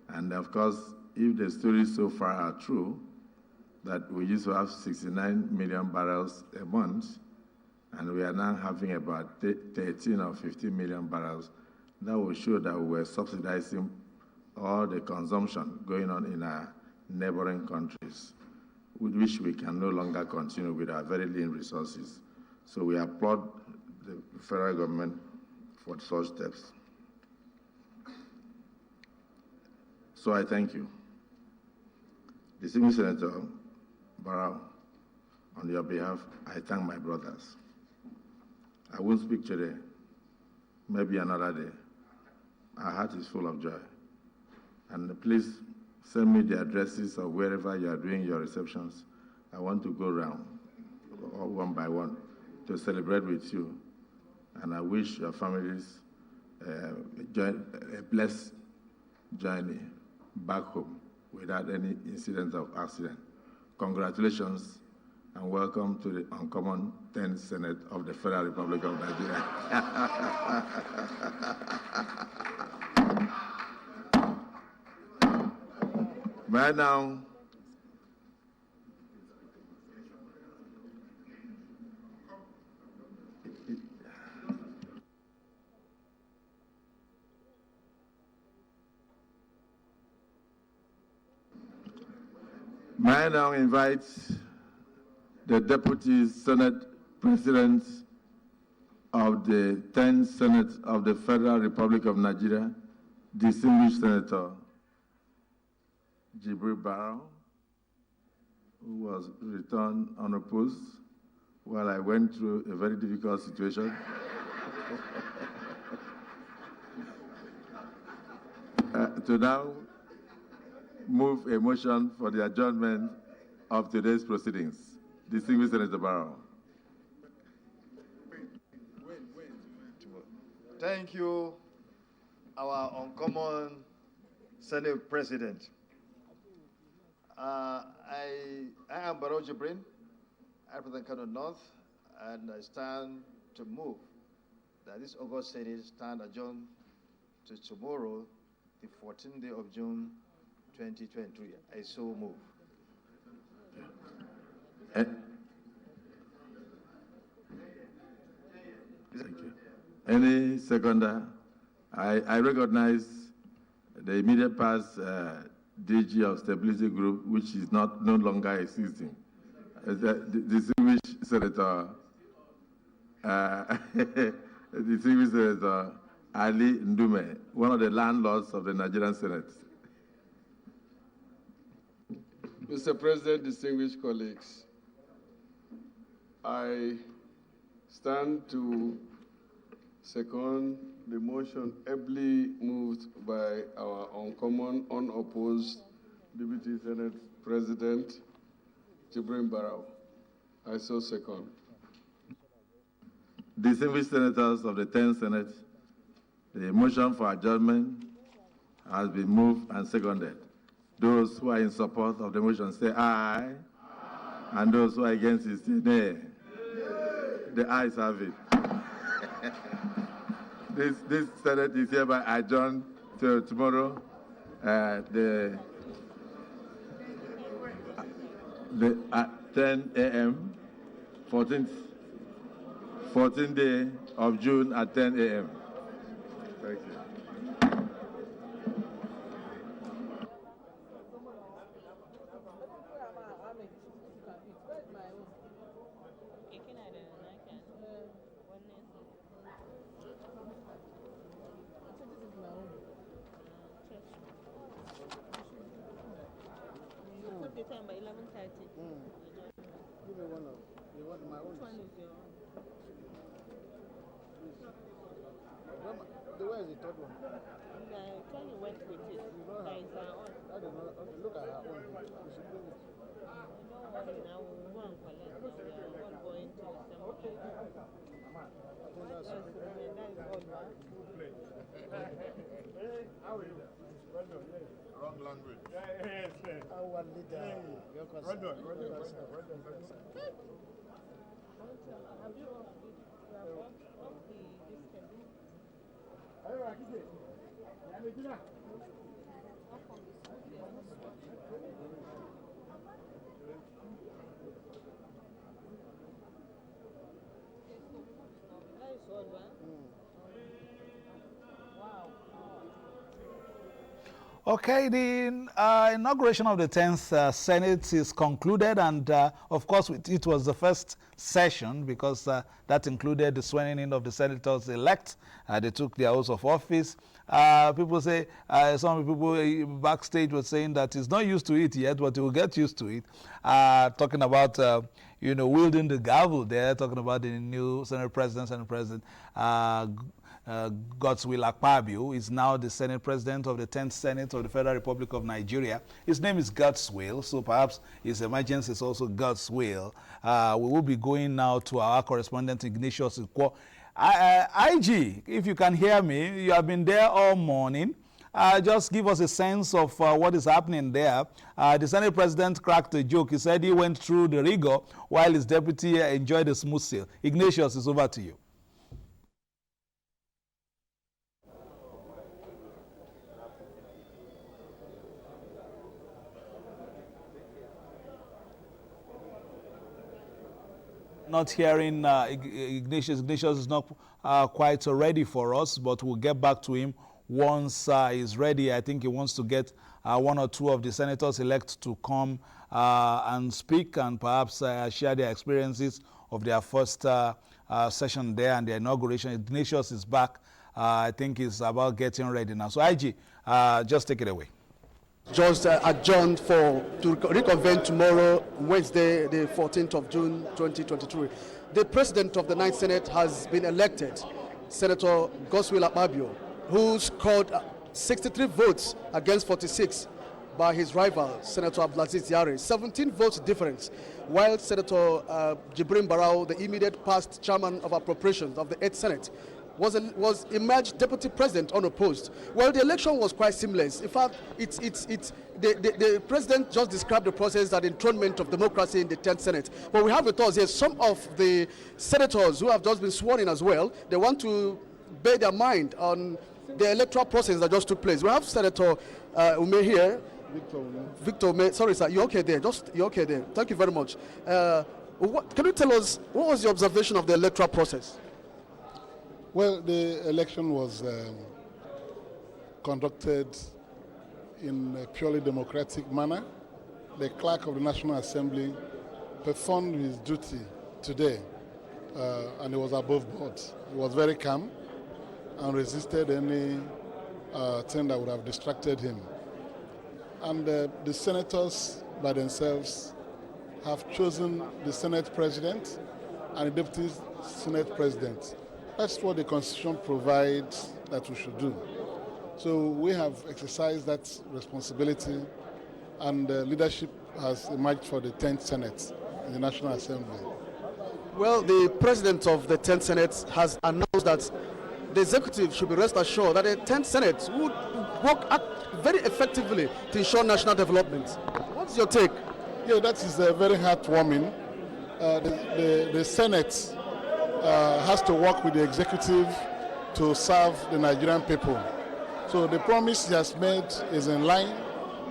And of course, if the stories so far are true, that we used to have 69 million barrels a month, and we are now having about 13 or 15 million barrels, that will show that we were subsidizing all the consumption going on in our neighboring countries, with which we can no longer continue with our very lean resources. So we applaud the federal government for such steps. So I thank you. Distinguished Senator Barau, on your behalf, I thank my brothers. I won't speak today, maybe another day. Our heart is full of joy. And please send me the addresses of wherever you are doing your receptions. I want to go around one by one to celebrate with you. And I wish your families a blessed journey back home without any incident of accident. Congratulations and welcome to the uncommon 10th Senate of the Federal Republic of Nigeria. Right now, may I now invite the Deputy Senate President of the 10th Senate of the Federal Republic of Nigeria, distinguished Senator Jibrin Barau, who was returned unopposed while I went through a very difficult situation. To now move a motion for the adjournment of today's proceedings. Distinguished Senator Barau. Thank you, our uncommon Senate President. I am Barau Jibrin. I represent Kano North, and I stand to move that this August Senate stand adjourned to tomorrow, the 14th day of June, 2023. I so move. Thank you. Any seconder? I recognize the immediate past DG of Stability Group, which is no longer existing. Distinguished Senator, distinguished Senator Ali Ndume, one of the landlords of the Nigerian Senate. Mr. President, distinguished colleagues, I stand to second the motion ably moved by our uncommon, unopposed Deputy Senate President, Jibrin Barau. I so second. Distinguished senators of the 10th Senate, the motion for adjournment has been moved and seconded. Those who are in support of the motion say aye, and those who are against it say nay. The ayes have it. This Senate is hereby adjourned till tomorrow, the 10 a.m., 14th day of June at 10 a.m. Thank you. Give me one of my own. Which one is your? Where is the third one? Kenny went with it. You know There is her own. I don't know. Okay, look at her own. We should bring it. Don't worry now, we'll go and collect now. We are not going to assembly. That is all, right? How are you? Well done, yes. Wrong language. Yes. Our leader. Well done. Have you off the distance? Okay, the inauguration of the 10th Senate is concluded, and of course it was the first session because that included the swearing in of the senators-elect. They took their oaths of office. People say, some people backstage were saying that he's not used to it yet, but he will get used to it. Talking about, wielding the gavel there, talking about the new Senate President, Godswill Akpabio is now the Senate President of the 10th Senate of the Federal Republic of Nigeria. His name is Godswill, so perhaps his emergence is also God's will. We will be going now to our correspondent Ignatius Ikwo. IG, if you can hear me, you have been there all morning. Just give us a sense of what is happening there. The Senate President cracked a joke. He said he went through the rigor while his deputy enjoyed a smooth sail. Ignatius, is over to you. Not hearing Ignatius. Ignatius is not quite ready for us, but we'll get back to him once he's ready. I think he wants to get one or two of the senators-elect to come and speak and perhaps share their experiences of their first session there and their inauguration. Ignatius is back. I think he's about getting ready now. So IG, just take it away. Just adjourned to reconvene tomorrow, Wednesday, the 14th of June, 2023. The President of the 9th Senate has been elected, Senator Godswill Akpabio, who scored 63 votes against 46 by his rival, Senator Abdulaziz Yari, 17 votes difference, while Senator Jibrin Barau, the immediate past chairman of appropriations of the 8th Senate, was emerged deputy president unopposed. Well, the election was quite seamless. In fact, the president just described the process as enthronement of democracy in the 10th Senate. But we have with us here some of the senators who have just been sworn in as well. They want to bear their mind on the electoral process that just took place. We have Senator Ume here. Victor Ume. Sorry, sir. You're okay there. You're okay there. Thank you very much. Can you tell us what was your observation of the electoral process? Well, the election was conducted in a purely democratic manner. The clerk of the National Assembly performed his duty today, and he was above board. He was very calm and resisted any thing that would have distracted him. And the senators by themselves have chosen the Senate President and the Deputy Senate President. That's what the Constitution provides that we should do. So we have exercised that responsibility, and leadership has emerged for the 10th Senate in the National Assembly. Well, the President of the 10th Senate has announced that the executive should be rest assured that the 10th Senate would work very effectively to ensure national development. What's your take? Yeah, that is very heartwarming. The Senate has to work with the executive to serve the Nigerian people. So the promise he has made is in line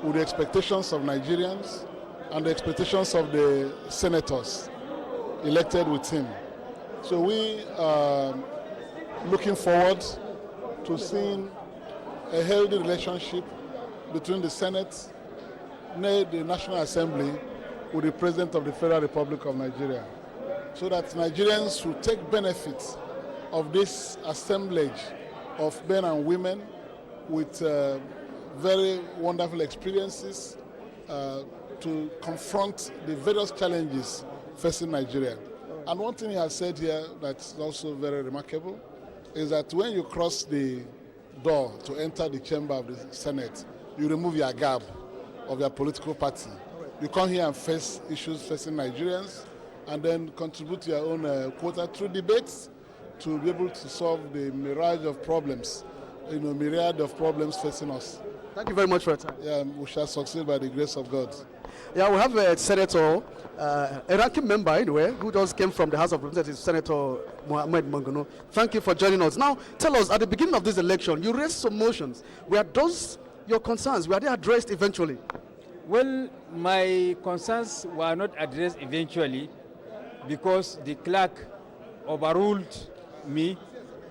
with the expectations of Nigerians and the expectations of the senators elected with him. So we are looking forward to seeing a healthy relationship between the Senate and the National Assembly with the President of the Federal Republic of Nigeria, so that Nigerians will take benefit of this assemblage of men and women with very wonderful experiences to confront the various challenges facing Nigeria. And one thing he has said here that's also very remarkable is that when you cross the door to enter the chamber of the Senate, you remove your garb of your political party. You come here and face issues facing Nigerians, and then contribute to your own quota through debates to be able to solve the myriad of problems facing us. Thank you very much for your time. Yeah, we shall succeed by the grace of God. Yeah, we have a senator, a ranking member anyway, who just came from the House of Representatives, Senator Mohammed Mangono. Thank you for joining us. Now, tell us, at the beginning of this election, you raised some motions. Were those your concerns? Were they addressed eventually? Well, my concerns were not addressed eventually because the clerk overruled me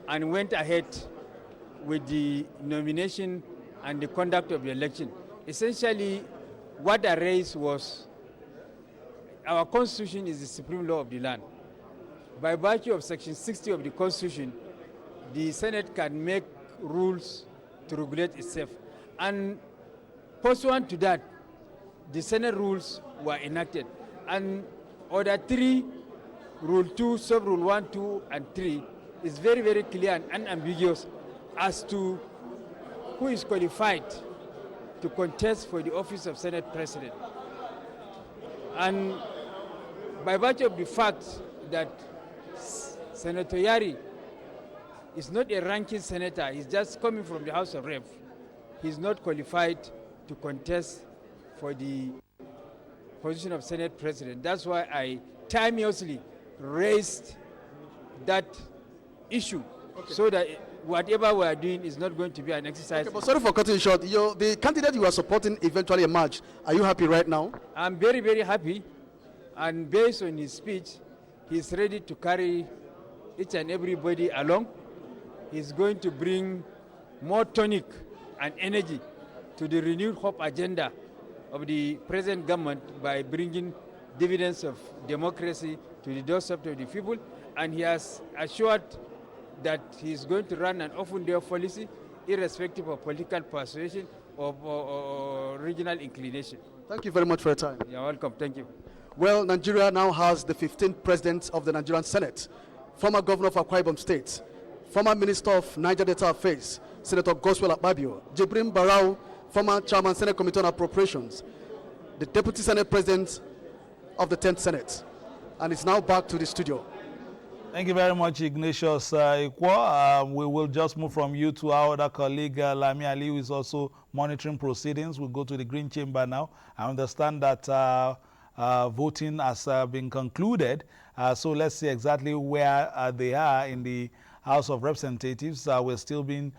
and went ahead with the nomination and the conduct of the election. Essentially, what I raised was our Constitution is the supreme law of the land. By virtue of Section 60 of the Constitution, the Senate can make rules to regulate itself. And pursuant to that, the Senate rules were enacted. And Order 3, Rule 2, Sub-Rule 1, 2, and 3 is very, very clear and unambiguous as to who is qualified to contest for the office of Senate President. And by virtue of the fact that Senator Yari is not a ranking senator, he's just coming from the House of Rep, he's not qualified to contest for the position of Senate President. That's why I timeously raised that issue, so that whatever we are doing is not going to be an exercise. Okay, but sorry for cutting you short. The candidate you are supporting eventually emerged. Are you happy right now? I'm very, very happy. And based on his speech, he's ready to carry each and everybody along. He's going to bring more tonic and energy to the renewed hope agenda of the present government by bringing dividends of democracy to the doorstep of the people. And he has assured that he's going to run an open door policy irrespective of political persuasion or regional inclination. Thank you very much for your time. You're welcome. Thank you. Well, Nigeria now has the 15th president of the Nigerian Senate, former governor of Akwa Ibom State, former minister of Niger Delta Affairs, Senator Godswill Akpabio, Jibrin Barau, former chairman Senate Committee on Appropriations, the deputy Senate president of the 10th Senate, and it's now back to the studio. Thank you very much, Ignatius Ikwo. We will just move from you to our other colleague, Lami Ali, who is also monitoring proceedings. We'll go to the Green Chamber now. I understand that voting has been concluded. So let's see exactly where they are in the House of Representatives. We're still being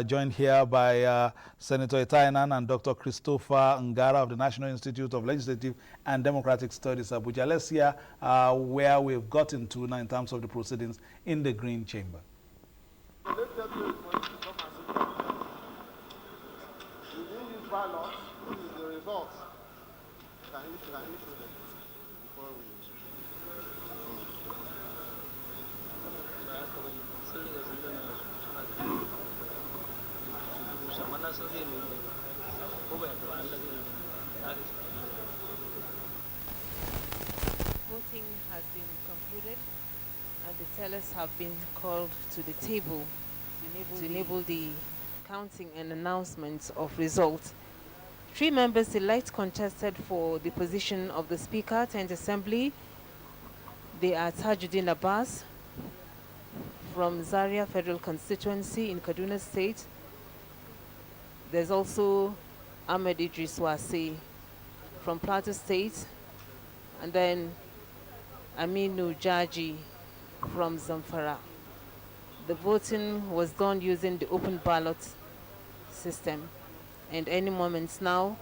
joined here by Senator Etainan and Dr. Christopher Ngara of the National Institute of Legislative and Democratic Studies, Abuja. Let's hear where we've gotten to now in terms of the proceedings in the Green Chamber. Voting has been concluded and the tellers have been called to the table to enable the counting and announcement of results. 3 members elect contested for the position of the Speaker, 10th Assembly. They are Tajudeen Abbas from Zaria Federal Constituency in Kaduna State. There's also Ahmed Idris Wasi from Plateau State, and then Aminu Jaji from Zamfara. The voting was done using the open ballot system, and any moment now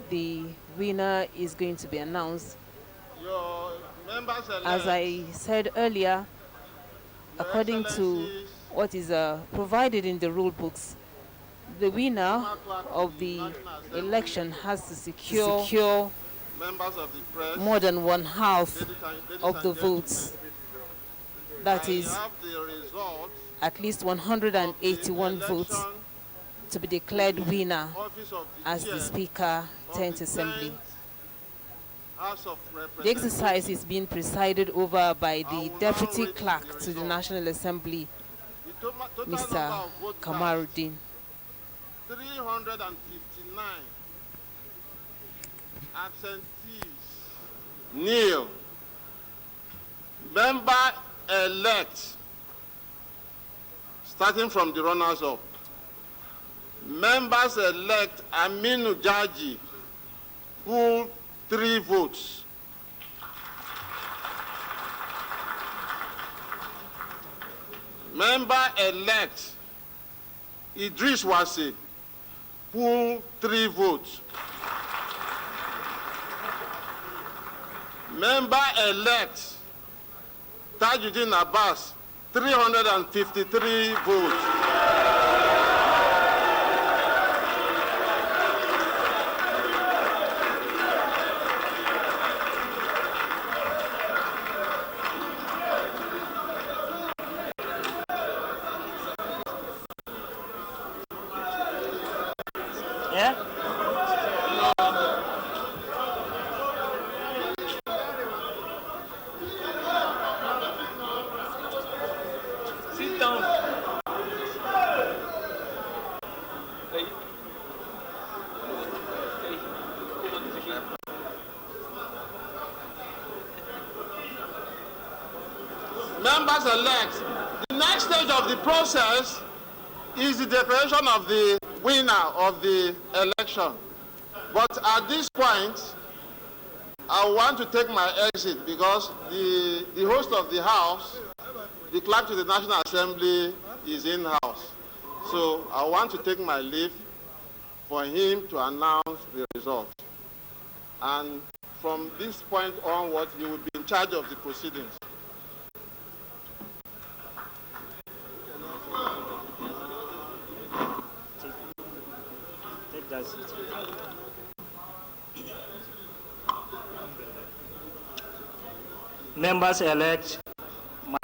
the winner is going to be announced. As I said earlier, according to what is provided in the rule books, the winner of the election has to secure more than 1/2 of the votes. That is at least 181 votes to be declared winner as the Speaker, 10th Assembly. The exercise is being presided over by the Deputy Clerk to the National Assembly, Mr. Kamaruddin. 359. Absentees, nil. Member-elect, starting from the runners-up. Members-elect Aminu Jaji, pool 3 votes. Member-elect Idris Wase, pool 3 votes. Member-elect Tajudeen Abbas, 353 votes. Yeah? Sit down. Members-elect, the next stage of the process is the declaration of the winner of the election. But at this point, I want to take my exit because the host of the House, the clerk to the National Assembly, is in-house. So I want to take my leave for him to announce the result. And from this point onward, he will be in charge of the proceedings. Take that seat. Members-elect,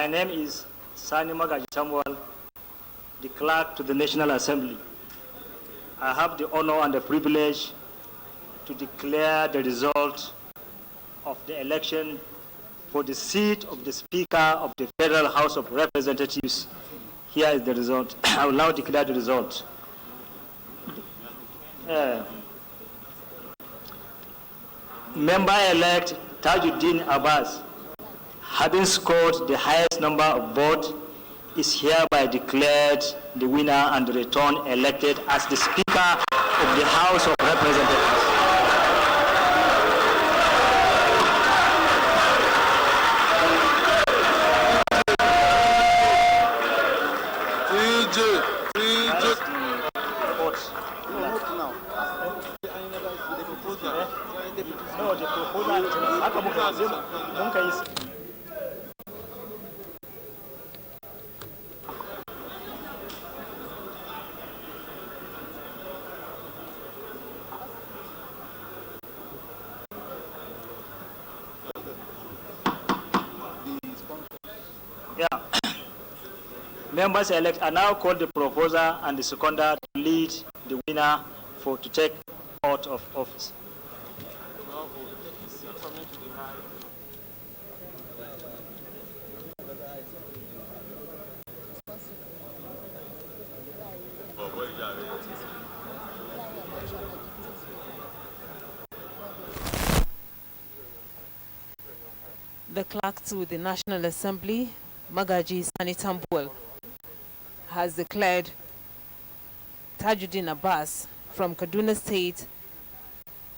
my name is Sani Magaji Samuel, the clerk to the National Assembly. I have the honor and the privilege to declare the result of the election for the seat of the Speaker of the Federal House of Representatives. Here is the result. I will now declare the result. Member-elect Tajudeen Abbas, having scored the highest number of votes, is hereby declared the winner and returned elected as the Speaker of the House of Representatives. Members-elect are now called the proposer and the seconder to lead the winner to take out of office. The clerk to the National Assembly, Magaji Sani Tambuwal, has declared Tajudeen Abbas from Kano State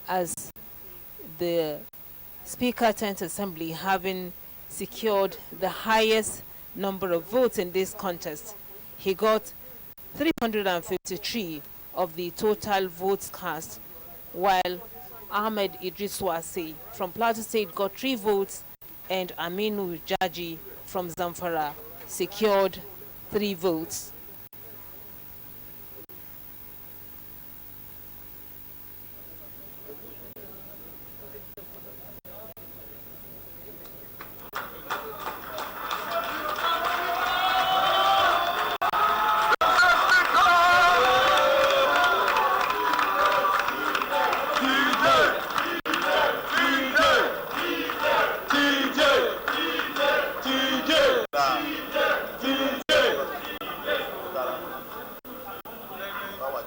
as the Speaker 10th Assembly, having secured the highest number of votes in this contest. He got 353 of the total votes cast, while Ahmed Idris Wase from Plateau State got 3 votes, and Aminu Jaji from Zamfara secured 3 votes.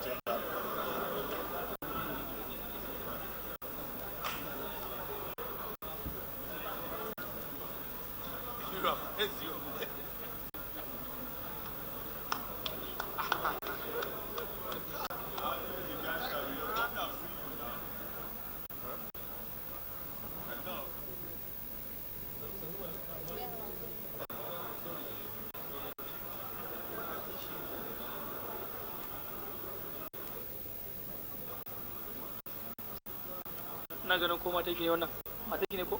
Na ganin ko mata ki ne wannan mata ki ne ko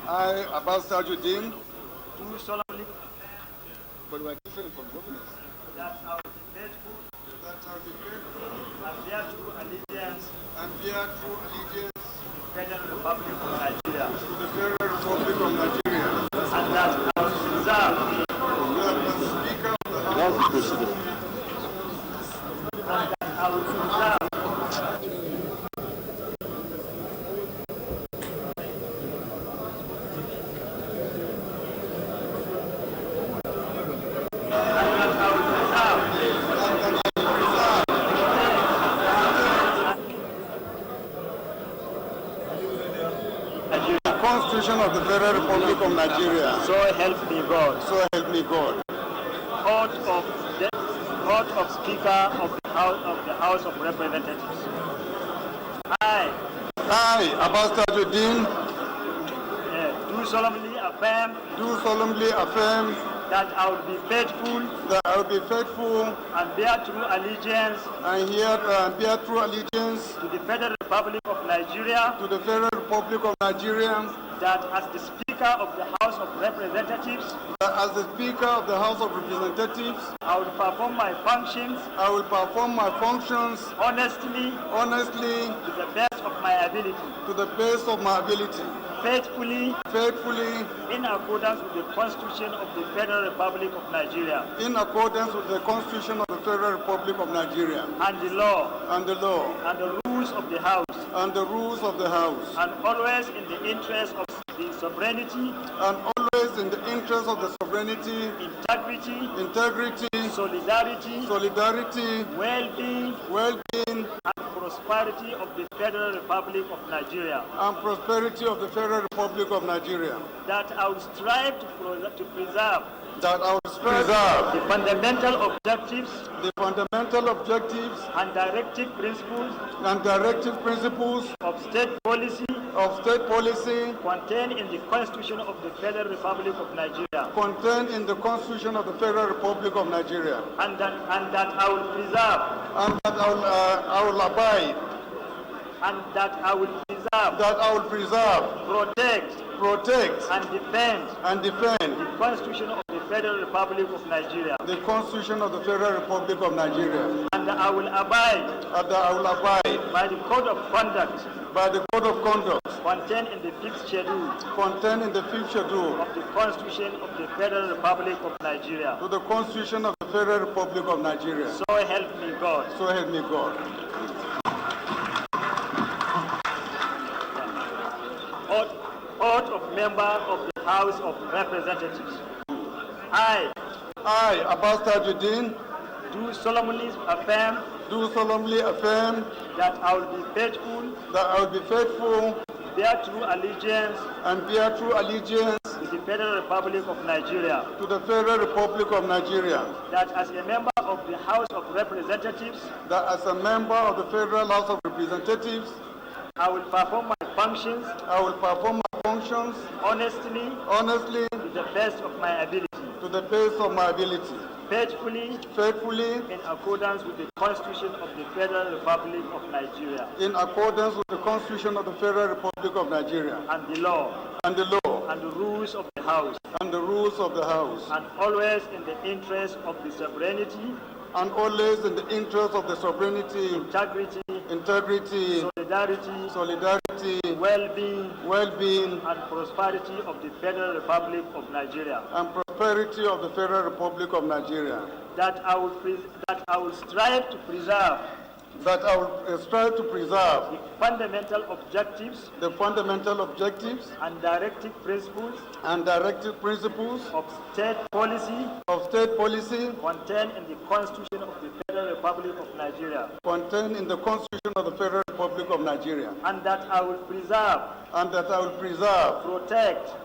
I, Abbas Tajudeen, do solemnly but we are different from governors. that I will be faithful and bear true allegiance to the Federal Republic of Nigeria, the Federal Republic of Nigeria, and that I will preserve That's the President. and that I will preserve Constitution of the Federal Republic of Nigeria. So help me God. So help me God. Oath of Speaker of the House of Representatives. I, Abbas Tajudeen, do solemnly affirm that I will be faithful and bear true allegiance to the Federal Republic of Nigeria, that as the Speaker of the House of Representatives, I will perform my functions honestly to the best of my ability, faithfully in accordance with the Constitution of the Federal Republic of Nigeria, and the law and the rules of the House, and always in the interest of the sovereignty, integrity, solidarity, well-being, and prosperity of the Federal Republic of Nigeria. That I will strive to preserve the fundamental objectives and directive principles of state policy contained in the Constitution of the Federal Republic of Nigeria. And that I will preserve. And that I will protect and defend the Constitution of the Federal Republic of Nigeria. And I will abide by the code of conduct contained in the fifth schedule of the Constitution of the Federal Republic of Nigeria. So help me God. Oath of member of the House of Representatives. I, Abbas Tajudeen, do solemnly affirm that I will be faithful bear true allegiance to the Federal Republic of Nigeria, that as a member of the House of Representatives, I will perform my functions honestly to the best of my ability, faithfully, in accordance with the Constitution of the Federal Republic of Nigeria, in accordance with the Constitution of the Federal Republic of Nigeria, and the law, and the law, and the rules of the House, and the rules of the House, and always in the interest of the sovereignty, and always in the interest of the sovereignty, integrity, solidarity, well-being, and prosperity of the Federal Republic of Nigeria, and prosperity of the Federal Republic of Nigeria. That I will strive to preserve. That I will strive to preserve the fundamental objectives and directive principles of state policy contained in the Constitution of the Federal Republic of Nigeria, and that I will preserve,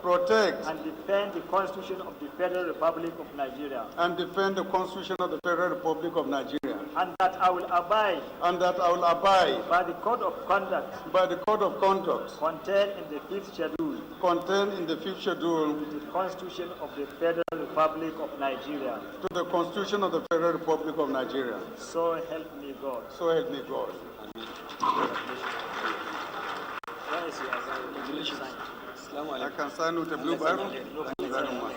protect, and defend the Constitution of the Federal Republic of Nigeria, and defend the Constitution of the Federal Republic of Nigeria, and that I will abide by the code of conduct contained in the fifth schedule to the Constitution of the Federal Republic of Nigeria. So help me God. Where is your sign? I can sign with a blue Bible. Thank you very much.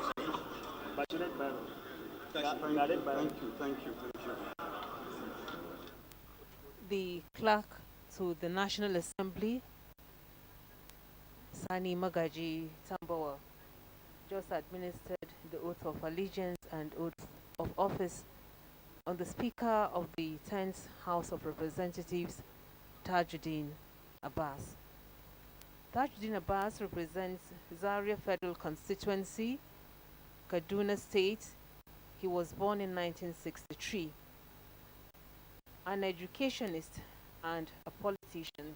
Thank you. The clerk to the National Assembly, Sani Magaji Tambawa, just administered the oath of allegiance and oath of office on the Speaker of the 10th House of Representatives, Tajudeen Abbas. Tajudeen Abbas represents Zaria Federal Constituency, Kano State. He was born in 1963. An educationist and a politician.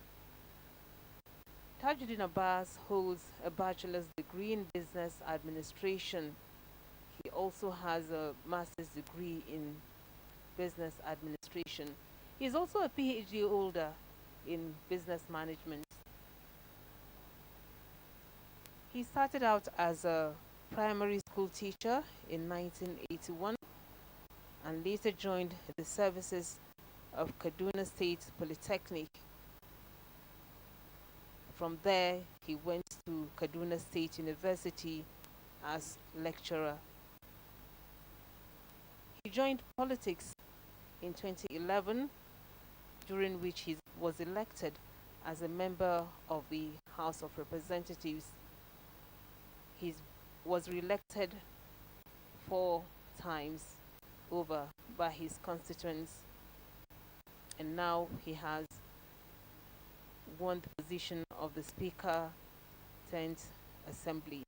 Tajudeen Abbas holds a bachelor's degree in business administration. He also has a master's degree in business administration. He is also a PhD holder in business management. He started out as a primary school teacher in 1981 and later joined the services of Kano State Polytechnic. From there, he went to Kano State University as lecturer. He joined politics in 2011, during which he was elected as a member of the House of Representatives. He was re-elected 4 times over by his constituents, and now he has won the position of the Speaker, 10th Assembly.